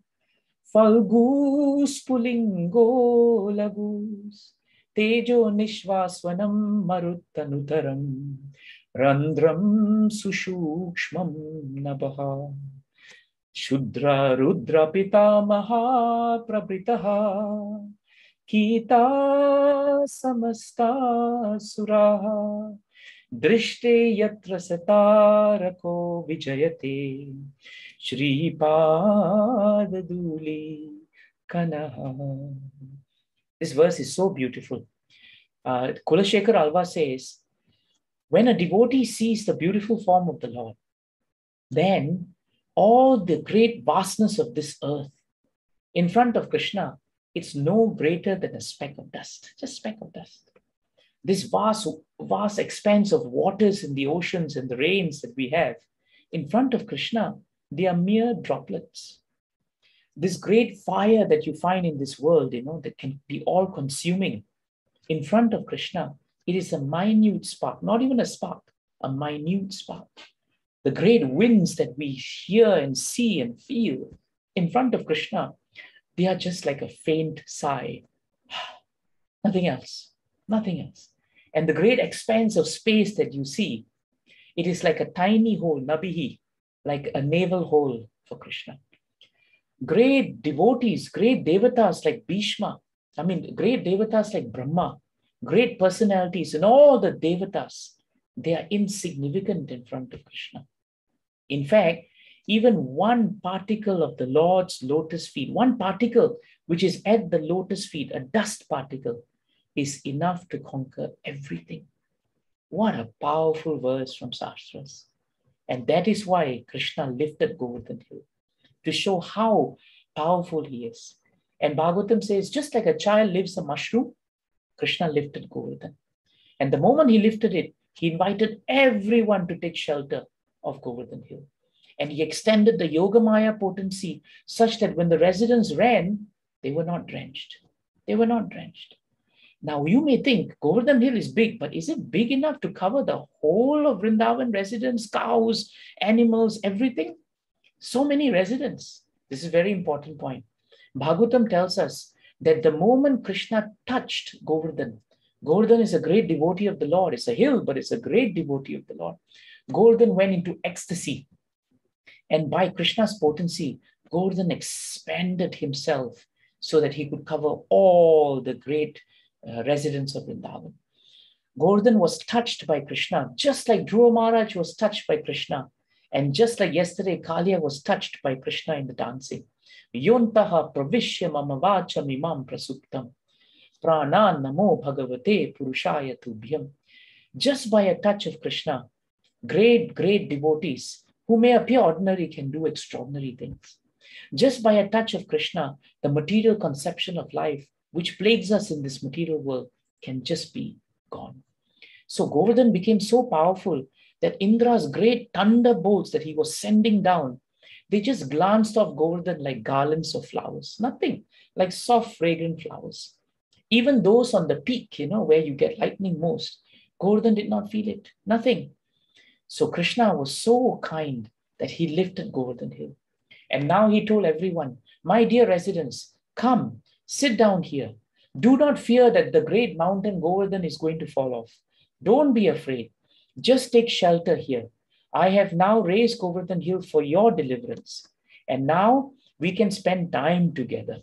Falgus Pulingo Lagus Tejo Nishvasvanam Maruttanutaram Randram Sushukshmam Nabaha Shudra Rudra Pitamaha Prabritaha Kita Samasta Suraha Drishte Yatra Satarako Vijayate Shri Padaduli Kanaha. This verse is so beautiful. Kulashekar Alva says, when a devotee sees the beautiful form of the Lord, then all the great vastness of this earth in front of Krishna, it's no greater than a speck of dust, just a speck of dust. This vast expanse of waters in the oceans and the rains that we have, in front of Krishna, they are mere droplets. This great fire that you find in this world, that can be all consuming, in front of Krishna, it is a minute spark, not even a spark, a minute spark. The great winds that we hear and see and feel in front of Krishna, they are just like a faint sigh. Nothing else, nothing else. And the great expanse of space that you see, it is like a tiny hole, nabihi, like a navel hole for Krishna. Great devotees, great devatas like Bhishma, great devatas like Brahma, great personalities and all the devatas, they are insignificant in front of Krishna. In fact, even one particle of the Lord's lotus feet, one particle which is at the lotus feet, a dust particle, is enough to conquer everything. What a powerful verse from Shastras. And that is why Krishna lifted Govardhan hill, to show how powerful he is. And Bhagavatam says, just like a child lifts a mushroom, Krishna lifted Govardhan. And the moment he lifted it, he invited everyone to take shelter of Govardhan Hill. And he extended the Yogamaya potency such that when the residents ran, they were not drenched. They were not drenched. Now you may think Govardhan Hill is big, but is it big enough to cover the whole of Vrindavan residents, cows, animals, everything? So many residents. This is a very important point. Bhagavatam tells us that the moment Krishna touched Govardhan, Govardhan is a great devotee of the Lord. It's a hill, but it's a great devotee of the Lord. Govardhan went into ecstasy. And by Krishna's potency, Govardhan expanded himself so that he could cover all the great residents of Vrindavan. Govardhan was touched by Krishna, just like Dhruva Maharaj was touched by Krishna. And just like yesterday, Kalia was touched by Krishna in the dancing. Yontaha pravishya mamavacha mimam prasuptam. Pranan namo bhagavate purushaya tubhyam. Just by a touch of Krishna, great devotees who may appear ordinary can do extraordinary things. Just by a touch of Krishna, the material conception of life, which plagues us in this material world, can just be gone. So Govardhan became so powerful that Indra's great thunderbolts that he was sending down, they just glanced off Govardhan like garlands of flowers, nothing, like soft, fragrant flowers. Even those on the peak, where you get lightning most, Govardhan did not feel it, nothing. So Krishna was so kind that he lifted Govardhan Hill. And now he told everyone, my dear residents, come, sit down here. Do not fear that the great mountain Govardhan is going to fall off. Don't be afraid. Just take shelter here. I have now raised Govardhan Hill for your deliverance. And now we can spend time together.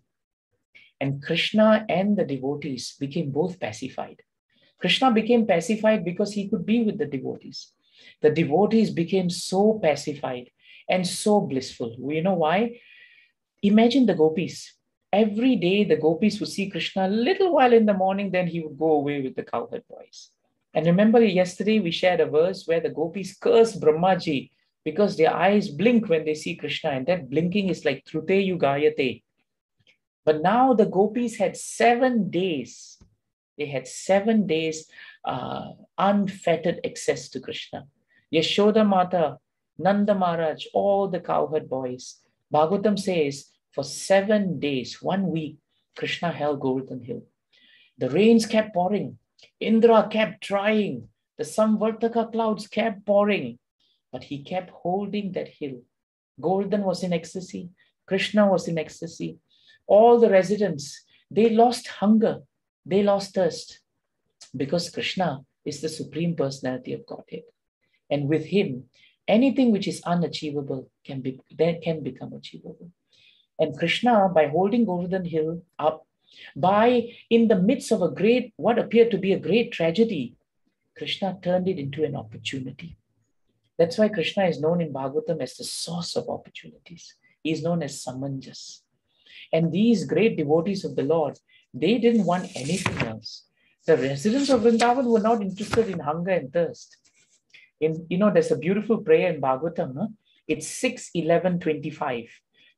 And Krishna and the devotees became both pacified. Krishna became pacified because he could be with the devotees. The devotees became so pacified and so blissful. You know why? Imagine the gopis. Every day the gopis would see Krishna a little while in the morning, then he would go away with the cowherd boys. And remember yesterday we shared a verse where the gopis curse Brahmaji because their eyes blink when they see Krishna, and that blinking is like Trute Yugayate. But now the gopis had 7 days. They had 7 days unfettered access to Krishna. Yashoda Mata, Nanda Maharaj, all the cowherd boys. Bhagavatam says for 7 days, 1 week, Krishna held Govardhan Hill. The rains kept pouring. Indra kept trying. The Samvartaka Clouds kept pouring. But he kept holding that hill. Govardhan was in ecstasy. Krishna was in ecstasy. All the residents, they lost hunger. They lost thirst. Because Krishna is the Supreme Personality of Godhead. And with him, anything which is unachievable can become achievable. And Krishna, by holding Govardhan Hill up, in the midst of what appeared to be a great tragedy, Krishna turned it into an opportunity. That's why Krishna is known in Bhagavatam as the source of opportunities. He is known as Samanjas. And these great devotees of the Lord, they didn't want anything else. The residents of Vrindavan were not interested in hunger and thirst. There's a beautiful prayer in Bhagavatam. Huh? It's 6:11:25.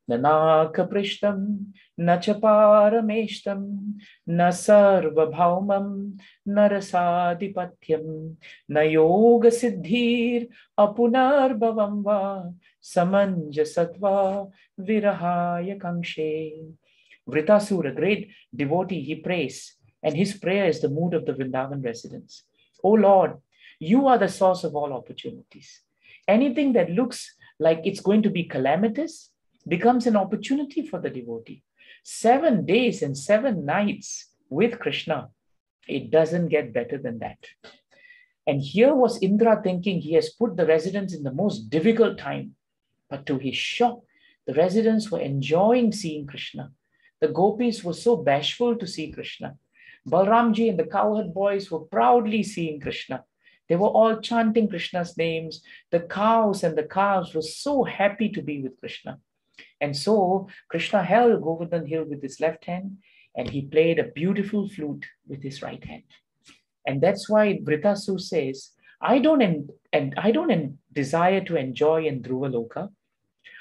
Nana kaprishtam, na chaparameshtam, na sarva bhaumam, na rasadipatyam, na yoga siddhir, apunar bhavam va, samanjasatva, virahaya kangshe. Vritasura, a great devotee, he prays, and his prayer is the mood of the Vrindavan residents. Oh Lord, you are the source of all opportunities. Anything that looks like it's going to be calamitous becomes an opportunity for the devotee. 7 days and 7 nights with Krishna, it doesn't get better than that. And here was Indra thinking he has put the residents in the most difficult time. But to his shock, the residents were enjoying seeing Krishna. The gopis were so bashful to see Krishna. Balramji and the cowherd boys were proudly seeing Krishna. They were all chanting Krishna's names. The cows and the calves were so happy to be with Krishna. And so Krishna held Govardhan Hill with his left hand, and he played a beautiful flute with his right hand. And that's why Vritasura says, I don't desire to enjoy in Dhruva Loka.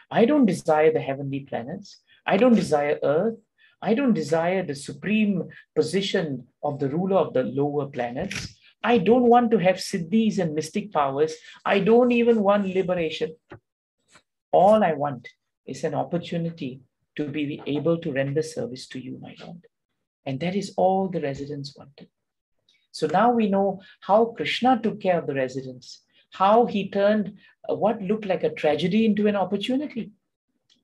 I don't desire the heavenly planets. I don't desire earth. I don't desire the supreme position of the ruler of the lower planets. I don't want to have siddhis and mystic powers. I don't even want liberation. All I want is an opportunity to be able to render service to you, my Lord. And that is all the residents wanted. So now we know how Krishna took care of the residents, how he turned what looked like a tragedy into an opportunity.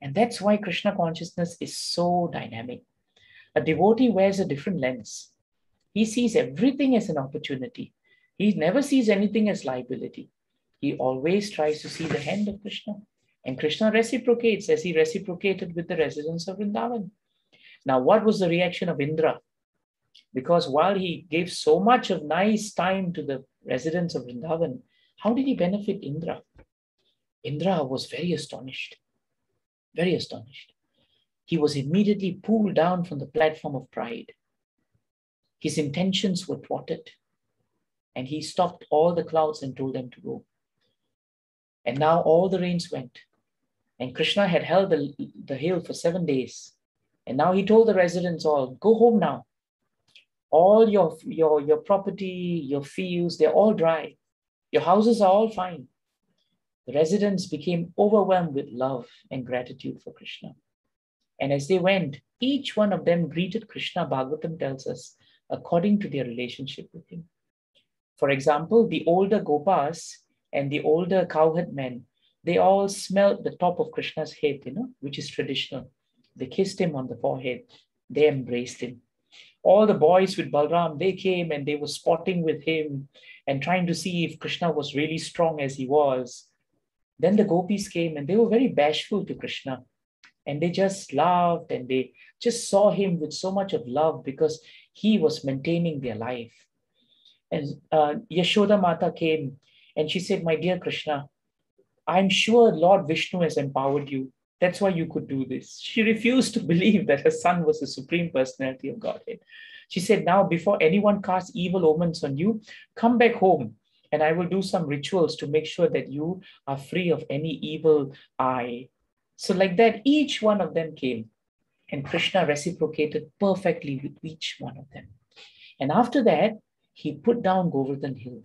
And that's why Krishna consciousness is so dynamic. A devotee wears a different lens. He sees everything as an opportunity. He never sees anything as liability. He always tries to see the hand of Krishna. And Krishna reciprocates as he reciprocated with the residents of Vrindavan. Now, what was the reaction of Indra? Because while he gave so much of nice time to the residents of Vrindavan, how did he benefit Indra? Indra was very astonished. Very astonished. He was immediately pulled down from the platform of pride. His intentions were thwarted. And he stopped all the clouds and told them to go. And now all the rains went. And Krishna had held the hill for 7 days. And now he told the residents all, go home now. All your property, your fields, they're all dry. Your houses are all fine. The residents became overwhelmed with love and gratitude for Krishna. And as they went, each one of them greeted Krishna, Bhagavatam tells us, according to their relationship with him. For example, the older Gopas and the older cowherd men, they all smelled the top of Krishna's head, which is traditional. They kissed him on the forehead. They embraced him. All the boys with Balram, they came and they were spotting with him and trying to see if Krishna was really strong as he was. Then the gopis came and they were very bashful to Krishna. And they just laughed and they just saw him with so much of love because he was maintaining their life. And Yashoda Mata came and she said, my dear Krishna, I'm sure Lord Vishnu has empowered you. That's why you could do this. She refused to believe that her son was the Supreme Personality of Godhead. She said, now before anyone casts evil omens on you, come back home and I will do some rituals to make sure that you are free of any evil eye. So like that, each one of them came and Krishna reciprocated perfectly with each one of them. And after that, he put down Govardhan Hill.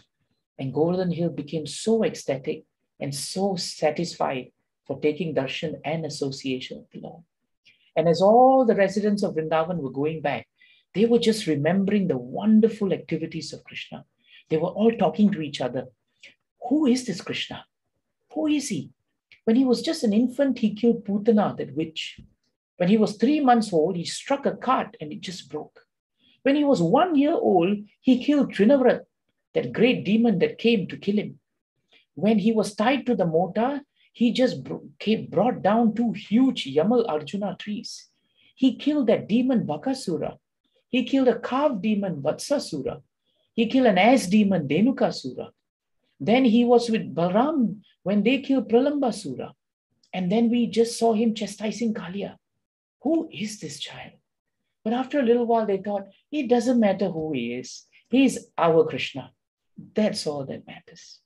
And Govardhan Hill became so ecstatic and so satisfied for taking darshan and association with the Lord. And as all the residents of Vrindavan were going back, they were just remembering the wonderful activities of Krishna. They were all talking to each other. Who is this Krishna? Who is he? When he was just an infant, he killed Putana, that witch. When he was 3 months old, he struck a cart and it just broke. When he was 1 year old, he killed Trinavrat, that great demon that came to kill him. When he was tied to the mortar, he just brought down 2 huge Yamal Arjuna trees. He killed that demon Bakasura. He killed a carved demon Vatsasura. He killed an ass demon Dhenukasura. Then he was with Balram when they killed Pralambasura. And then we just saw him chastising Kaliya. Who is this child? But after a little while, they thought, it doesn't matter who he is. He's our Krishna. That's all that matters.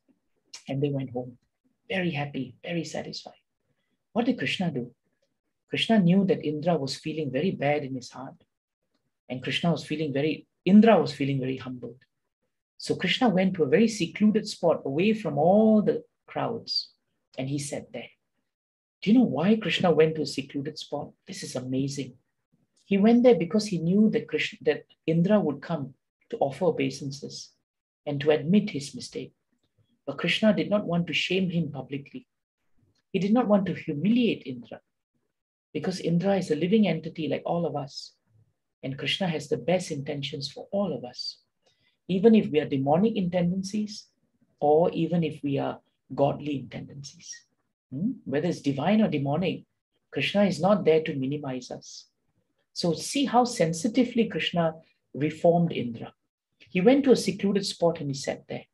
And they went home, very happy, very satisfied. What did Krishna do? Krishna knew that Indra was feeling very bad in his heart. And Indra was feeling very humbled. So Krishna went to a very secluded spot away from all the crowds. And he sat there. Do you know why Krishna went to a secluded spot? This is amazing. He went there because he knew that Indra would come to offer obeisances and to admit his mistake. But Krishna did not want to shame him publicly. He did not want to humiliate Indra because Indra is a living entity like all of us. And Krishna has the best intentions for all of us. Even if we are demonic in tendencies or even if we are godly in tendencies. Whether it's divine or demonic, Krishna is not there to minimize us. So see how sensitively Krishna reformed Indra. He went to a secluded spot and he sat there.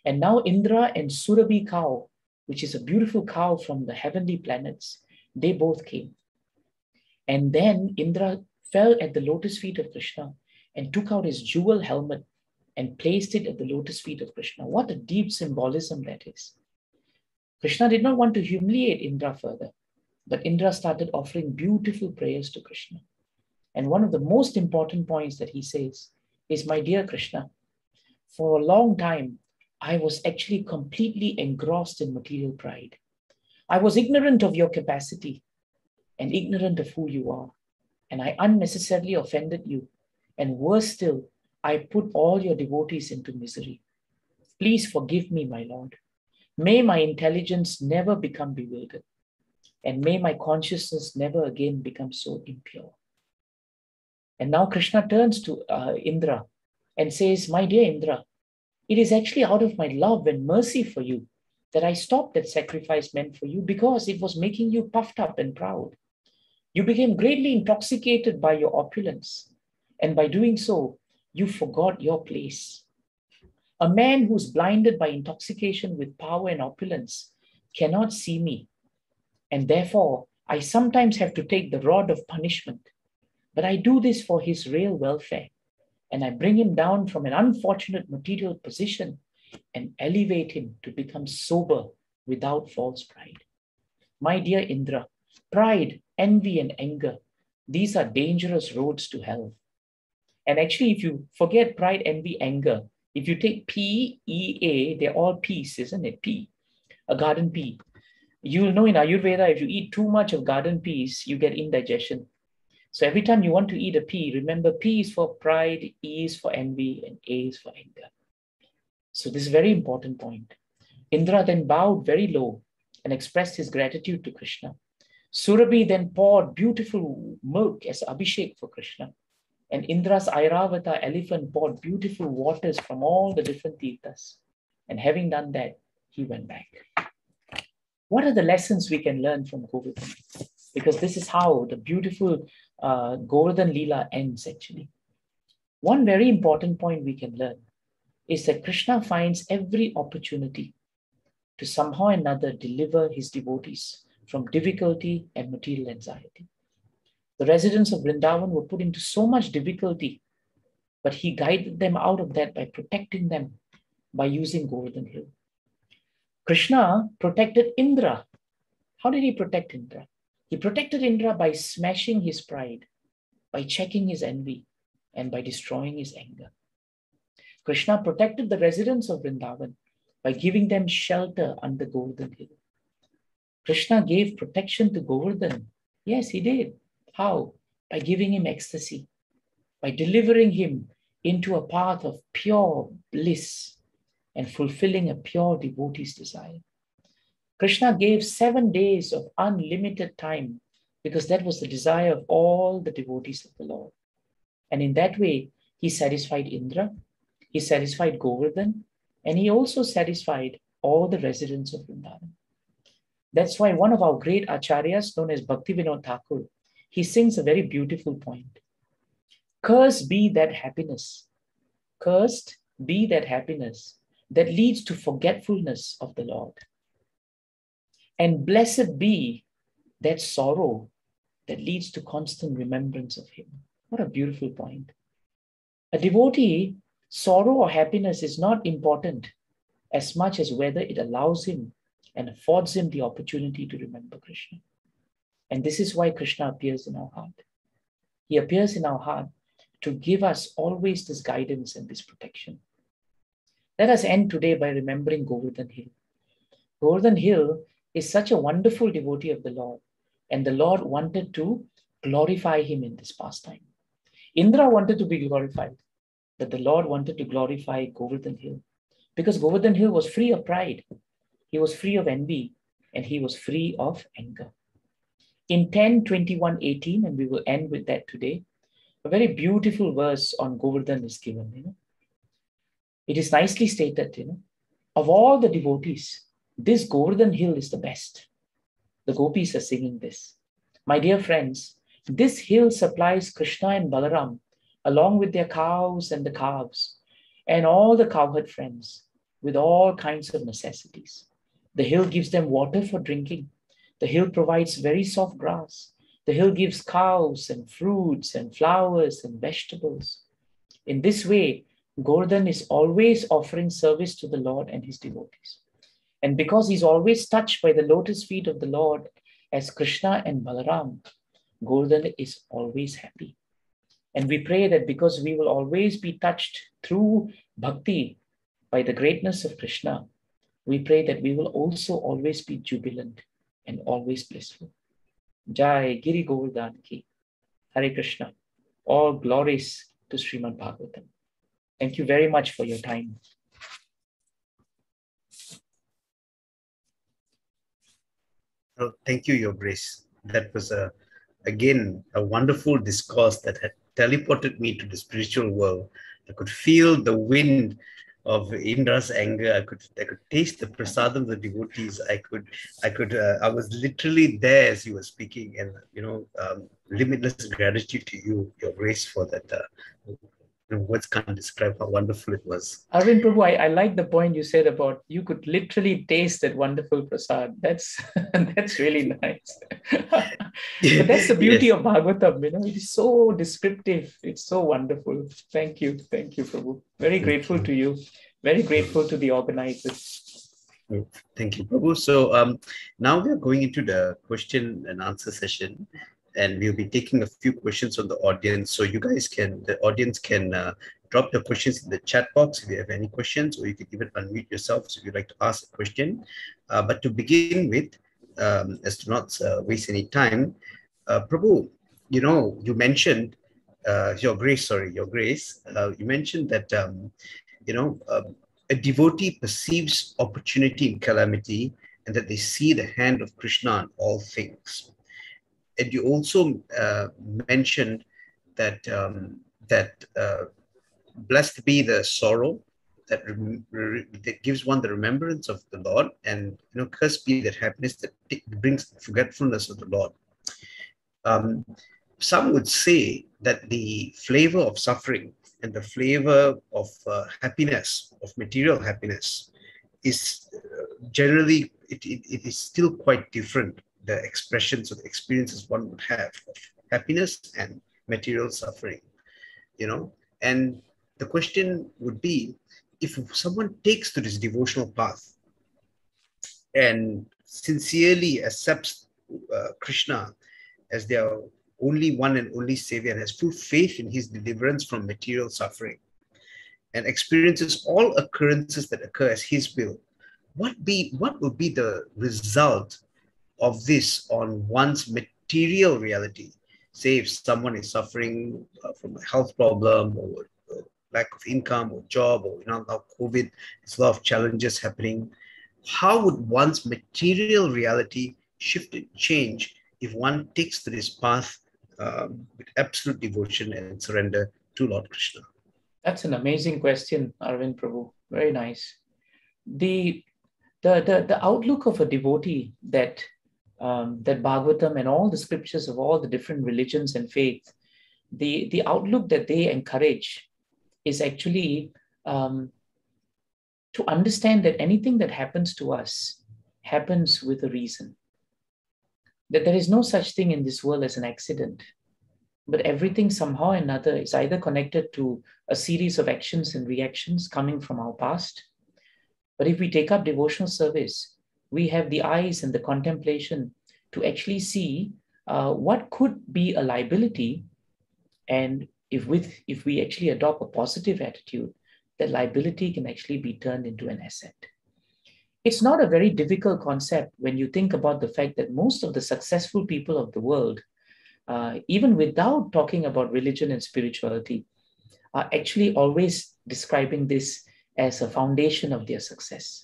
And now Indra and Surabhi cow, which is a beautiful cow from the heavenly planets, they both came. And then Indra fell at the lotus feet of Krishna and took out his jewel helmet and placed it at the lotus feet of Krishna. What a deep symbolism that is. Krishna did not want to humiliate Indra further, but Indra started offering beautiful prayers to Krishna. And one of the most important points that he says is, my dear Krishna, For a long time, I was actually completely engrossed in material pride. I was ignorant of your capacity and ignorant of who you are. And I unnecessarily offended you. And worse still, I put all your devotees into misery. Please forgive me, my Lord. May my intelligence never become bewildered. And may my consciousness never again become so impure. And now Krishna turns to Indra and says, my dear Indra, it is actually out of my love and mercy for you that I stopped that sacrifice meant for you, because it was making you puffed up and proud. You became greatly intoxicated by your opulence, and by doing so, you forgot your place. A man who's blinded by intoxication with power and opulence cannot see me, and therefore I sometimes have to take the rod of punishment. But I do this for his real welfare, and I bring him down from an unfortunate material position and elevate him to become sober without false pride. My dear Indra, pride, envy, and anger, these are dangerous roads to hell. And actually, if you forget pride, envy, anger, if you take P, E, A, they're all peas, isn't it? P, a garden pea. You'll know in Ayurveda, if you eat too much of garden peas, you get indigestion. So every time you want to eat a pea, remember P is for pride, E is for envy, and A is for anger. So this is a very important point. Indra then bowed very low and expressed his gratitude to Krishna. Surabhi then poured beautiful milk as Abhishek for Krishna. And Indra's Airavata elephant poured beautiful waters from all the different tirthas. And having done that, he went back. What are the lessons we can learn from Govardhan? Because this is how the beautiful Govardhan Leela ends actually. One very important point we can learn is that Krishna finds every opportunity to somehow or another deliver his devotees from difficulty and material anxiety. The residents of Vrindavan were put into so much difficulty, but he guided them out of that by protecting them by using Govardhan Hill. Krishna protected Indra. How did he protect Indra? He protected Indra by smashing his pride, by checking his envy, and by destroying his anger. Krishna protected the residents of Vrindavan by giving them shelter under Govardhan Hill. Krishna gave protection to Govardhan. Yes, he did. How? By giving him ecstasy, by delivering him into a path of pure bliss and fulfilling a pure devotee's desire. Krishna gave 7 days of unlimited time because that was the desire of all the devotees of the Lord. And in that way, he satisfied Indra, he satisfied Govardhan, and he also satisfied all the residents of Vrindavan. That's why one of our great acharyas, known as Bhaktivinoda Thakur, he sings a very beautiful point. Cursed be that happiness. Cursed be that happiness that leads to forgetfulness of the Lord. And blessed be that sorrow that leads to constant remembrance of him. What a beautiful point. A devotee, sorrow or happiness is not important as much as whether it allows him and affords him the opportunity to remember Krishna. And this is why Krishna appears in our heart. He appears in our heart to give us always this guidance and this protection. Let us end today by remembering Govardhan Hill. Govardhan Hill is such a wonderful devotee of the Lord, and the Lord wanted to glorify him in this pastime. Indra wanted to be glorified, but the Lord wanted to glorify Govardhan Hill because Govardhan Hill was free of pride, he was free of envy, and he was free of anger. In 10:21:18, and we will end with that today, a very beautiful verse on Govardhan is given. It is nicely stated, of all the devotees, this Govardhan Hill is the best. The gopis are singing this. My dear friends, this hill supplies Krishna and Balaram along with their cows and the calves and all the cowherd friends with all kinds of necessities. The hill gives them water for drinking. The hill provides very soft grass. The hill gives cows and fruits and flowers and vegetables. In this way, Govardhan is always offering service to the Lord and his devotees. And because he's always touched by the lotus feet of the Lord as Krishna and Balaram, Govardhan is always happy. And we pray that because we will always be touched through bhakti by the greatness of Krishna, we pray that we will also always be jubilant and always blissful. Jai Giri Govardhan ki. Hare Krishna. All glories to Srimad Bhagavatam. Thank you very much for your time. Oh, thank you, Your Grace. That was again a wonderful discourse that had teleported me to the spiritual world. I could feel the wind of Indra's anger. I could taste the prasadam of the devotees. I was literally there as you were speaking, and limitless gratitude to you, Your Grace, for that. Words can't describe how wonderful it was. Arvind Prabhu, I like the point you said about you could literally taste that wonderful prasad. That's really nice. But that's the beauty of Bhagavatam, it is so descriptive. It's so wonderful. Thank you, Prabhu. Very grateful to you. Very grateful to the organizers. Thank you, Prabhu. So now we are going into the question and answer session. And we'll be taking a few questions from the audience. So the audience can drop the questions in the chat box if you have any questions, or you can even unmute yourself if you'd like to ask a question. But to begin with, as to not waste any time, Prabhu, you mentioned, Your Grace, you mentioned that, a devotee perceives opportunity in calamity and that they see the hand of Krishna in all things. And you also mentioned that blessed be the sorrow that gives one the remembrance of the Lord, and cursed be that happiness that brings forgetfulness of the Lord. Some would say that the flavor of suffering and the flavor of happiness, of material happiness, is generally it is still quite different. The expressions of the experiences one would have of happiness and material suffering, and the question would be, if someone takes to this devotional path and sincerely accepts Krishna as their only one and only savior, and has full faith in his deliverance from material suffering, and experiences all occurrences that occur as his will, what will be the result of this on one's material reality? Say if someone is suffering from a health problem, or lack of income or job, or now COVID, there's a lot of challenges happening. How would one's material reality shift and change if one takes to this path with absolute devotion and surrender to Lord Krishna? That's an amazing question, Arvind Prabhu. Very nice. The outlook of a devotee that Bhagavatam and all the scriptures of all the different religions and faith, the outlook that they encourage is actually to understand that anything that happens to us happens with a reason. That there is no such thing in this world as an accident, but everything somehow or another is either connected to a series of actions and reactions coming from our past. But if we take up devotional service, we have the eyes and the contemplation to actually see what could be a liability, and if we actually adopt a positive attitude, that liability can actually be turned into an asset. It's not a very difficult concept when you think about the fact that most of the successful people of the world, even without talking about religion and spirituality, are actually always describing this as a foundation of their success.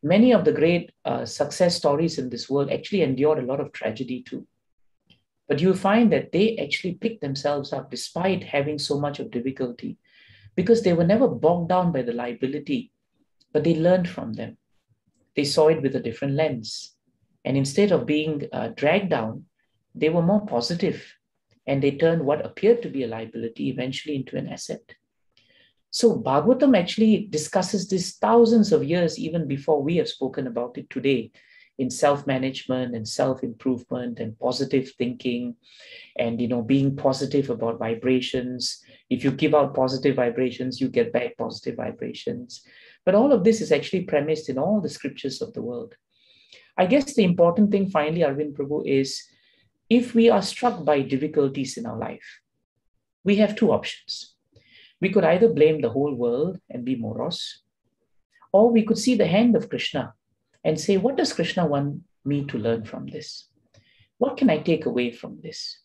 Many of the great success stories in this world actually endured a lot of tragedy too. But you find that they actually picked themselves up despite having so much of difficulty, because they were never bogged down by the liability, but they learned from them. They saw it with a different lens. And instead of being dragged down, they were more positive, and they turned what appeared to be a liability eventually into an asset. So Bhagavatam actually discusses this thousands of years even before we have spoken about it today, in self-management and self-improvement and positive thinking, and being positive about vibrations. If you give out positive vibrations, you get back positive vibrations. But all of this is actually premised in all the scriptures of the world. I guess the important thing finally, Arvind Prabhu, is if we are struck by difficulties in our life, we have two options. We could either blame the whole world and be morose, or we could see the hand of Krishna and say, what does Krishna want me to learn from this? What can I take away from this?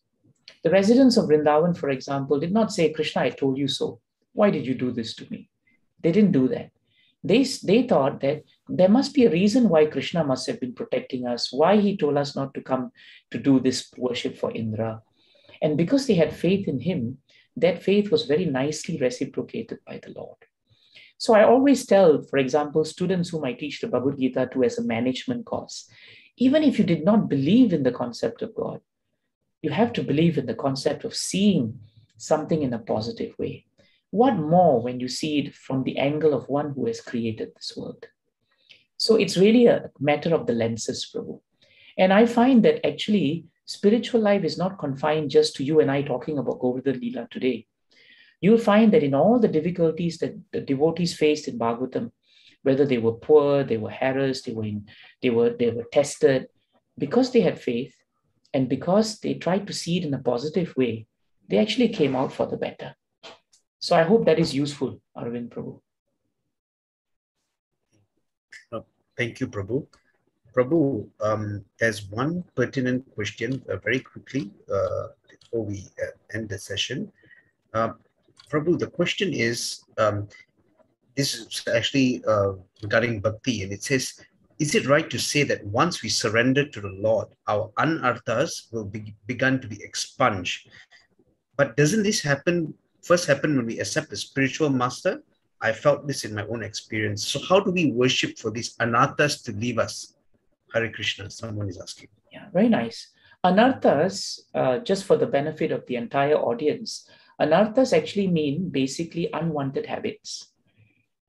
The residents of Vrindavan, for example, did not say, Krishna, I told you so. Why did you do this to me? They didn't do that. They thought that there must be a reason why Krishna must have been protecting us, why he told us not to come to do this worship for Indra. And because they had faith in him, that faith was very nicely reciprocated by the Lord. So I always tell, for example, students whom I teach the Bhagavad Gita to as a management course, even if you did not believe in the concept of God, you have to believe in the concept of seeing something in a positive way. What more when you see it from the angle of one who has created this world? So it's really a matter of the lenses, Prabhu. And I find that actually spiritual life is not confined just to you and I talking about Govardhan Leela today. You'll find that in all the difficulties that the devotees faced in Bhagavatam, whether they were poor, they were harassed, they were tested, because they had faith and because they tried to see it in a positive way, they actually came out for the better. So I hope that is useful, Arvind Prabhu. Thank you, Prabhu. Prabhu, there's one pertinent question very quickly before we end the session. Prabhu, the question is, this is actually regarding bhakti, and it says, is it right to say that once we surrender to the Lord, our anarthas will be begun to be expunged? But doesn't this first happen when we accept the spiritual master? I felt this in my own experience. So how do we worship for these anarthas to leave us? Hare Krishna, someone is asking. Yeah, very nice. Anarthas, just for the benefit of the entire audience, anarthas actually mean basically unwanted habits.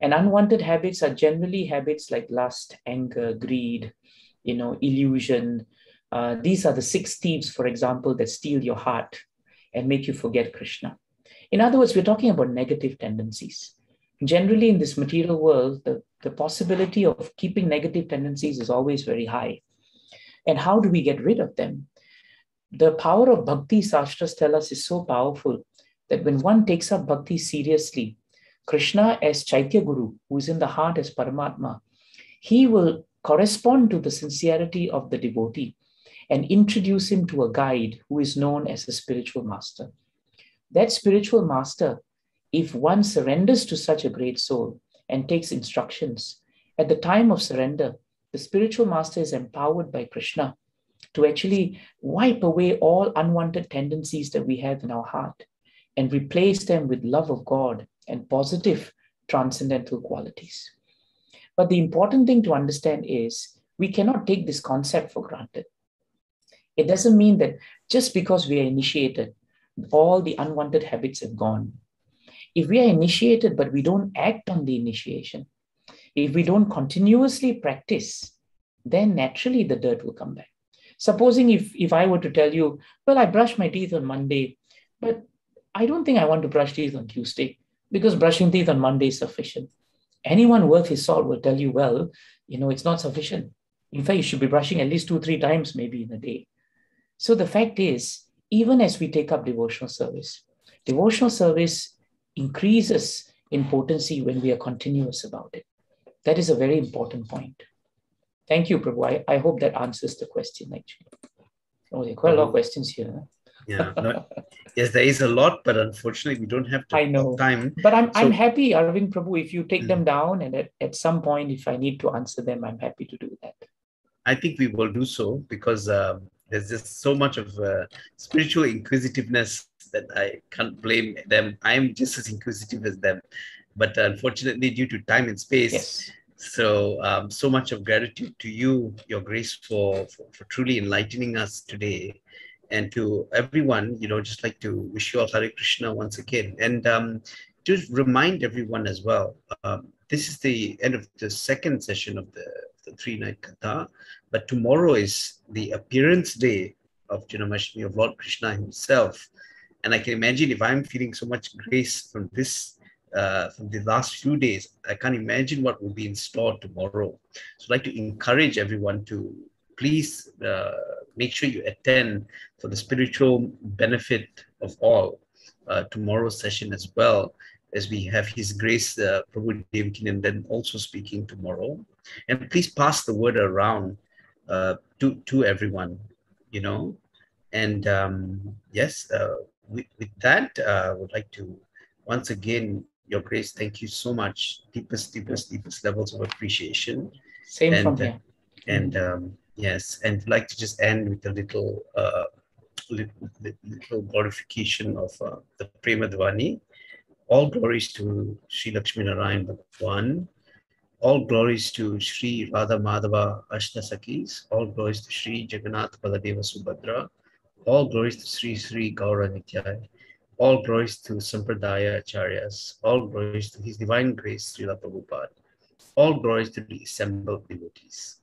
And unwanted habits are generally habits like lust, anger, greed, illusion. These are the 6 thieves, for example, that steal your heart and make you forget Krishna. In other words, we're talking about negative tendencies. Generally, in this material world, the possibility of keeping negative tendencies is always very high. And how do we get rid of them? The power of bhakti, Shastras tell us, is so powerful that when one takes up bhakti seriously, Krishna as Chaitya Guru, who is in the heart as Paramatma, he will correspond to the sincerity of the devotee and introduce him to a guide who is known as a spiritual master. That spiritual master, if one surrenders to such a great soul and takes instructions, at the time of surrender, the spiritual master is empowered by Krishna to actually wipe away all unwanted tendencies that we have in our heart and replace them with love of God and positive transcendental qualities. But the important thing to understand is we cannot take this concept for granted. It doesn't mean that just because we are initiated, all the unwanted habits have gone. If we are initiated, but we don't act on the initiation, if we don't continuously practice, then naturally the dirt will come back. Supposing if I were to tell you, well, I brush my teeth on Monday, but I don't think I want to brush teeth on Tuesday because brushing teeth on Monday is sufficient. Anyone worth his salt will tell you, well, it's not sufficient. In fact, you should be brushing at least 2-3 times maybe in a day. So the fact is, even as we take up devotional service increases in potency when we are continuous about it. That is a very important point. Thank you, Prabhu. I hope that answers the question, actually. Oh, there are quite a lot of questions here. Huh? Yeah. Yes, there is a lot, but unfortunately, we don't have time. But I'm happy, Arvind Prabhu, if you take them down and at some point, if I need to answer them, I'm happy to do that. I think we will do so because there's just so much of spiritual inquisitiveness that I can't blame them. I'm just as inquisitive as them. But unfortunately, due to time and space, yes. So much of gratitude to you, Your Grace, for truly enlightening us today. And to everyone, just like to wish you all Hare Krishna once again. And to remind everyone as well, this is the end of the second session of the 3-night Katha. But tomorrow is the appearance day of Janmasthami of Lord Krishna himself. And I can imagine if I'm feeling so much grace from this, from the last few days, I can't imagine what will be in store tomorrow. So I'd like to encourage everyone to please make sure you attend for the spiritual benefit of all. tomorrow's session as well, as we have His Grace Prabhu Devakinandan also speaking tomorrow. And please pass the word around to everyone, you know. And yes, with that, I would like to once again, Your Grace, thank you so much. Deepest levels of appreciation. Same And from here. and yes, and like to just end with a little little glorification of the Prema Dvani. All glories to Sri Lakshmi Narayan Bhagwan. All glories to Sri Radha Madhava Ashtasakis. All glories to Sri Jagannath Baladeva Subhadra. All glories to Sri Sri Gaura Nityai. All glories to Sampradaya Acharyas. All glories to His Divine Grace, Srila Prabhupada. All glories to the assembled devotees.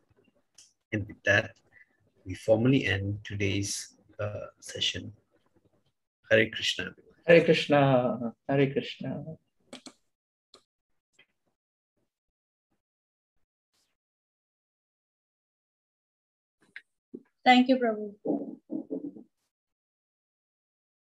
And with that, we formally end today's session. Hare Krishna. Hare Krishna. Hare Krishna. Thank you, Prabhu.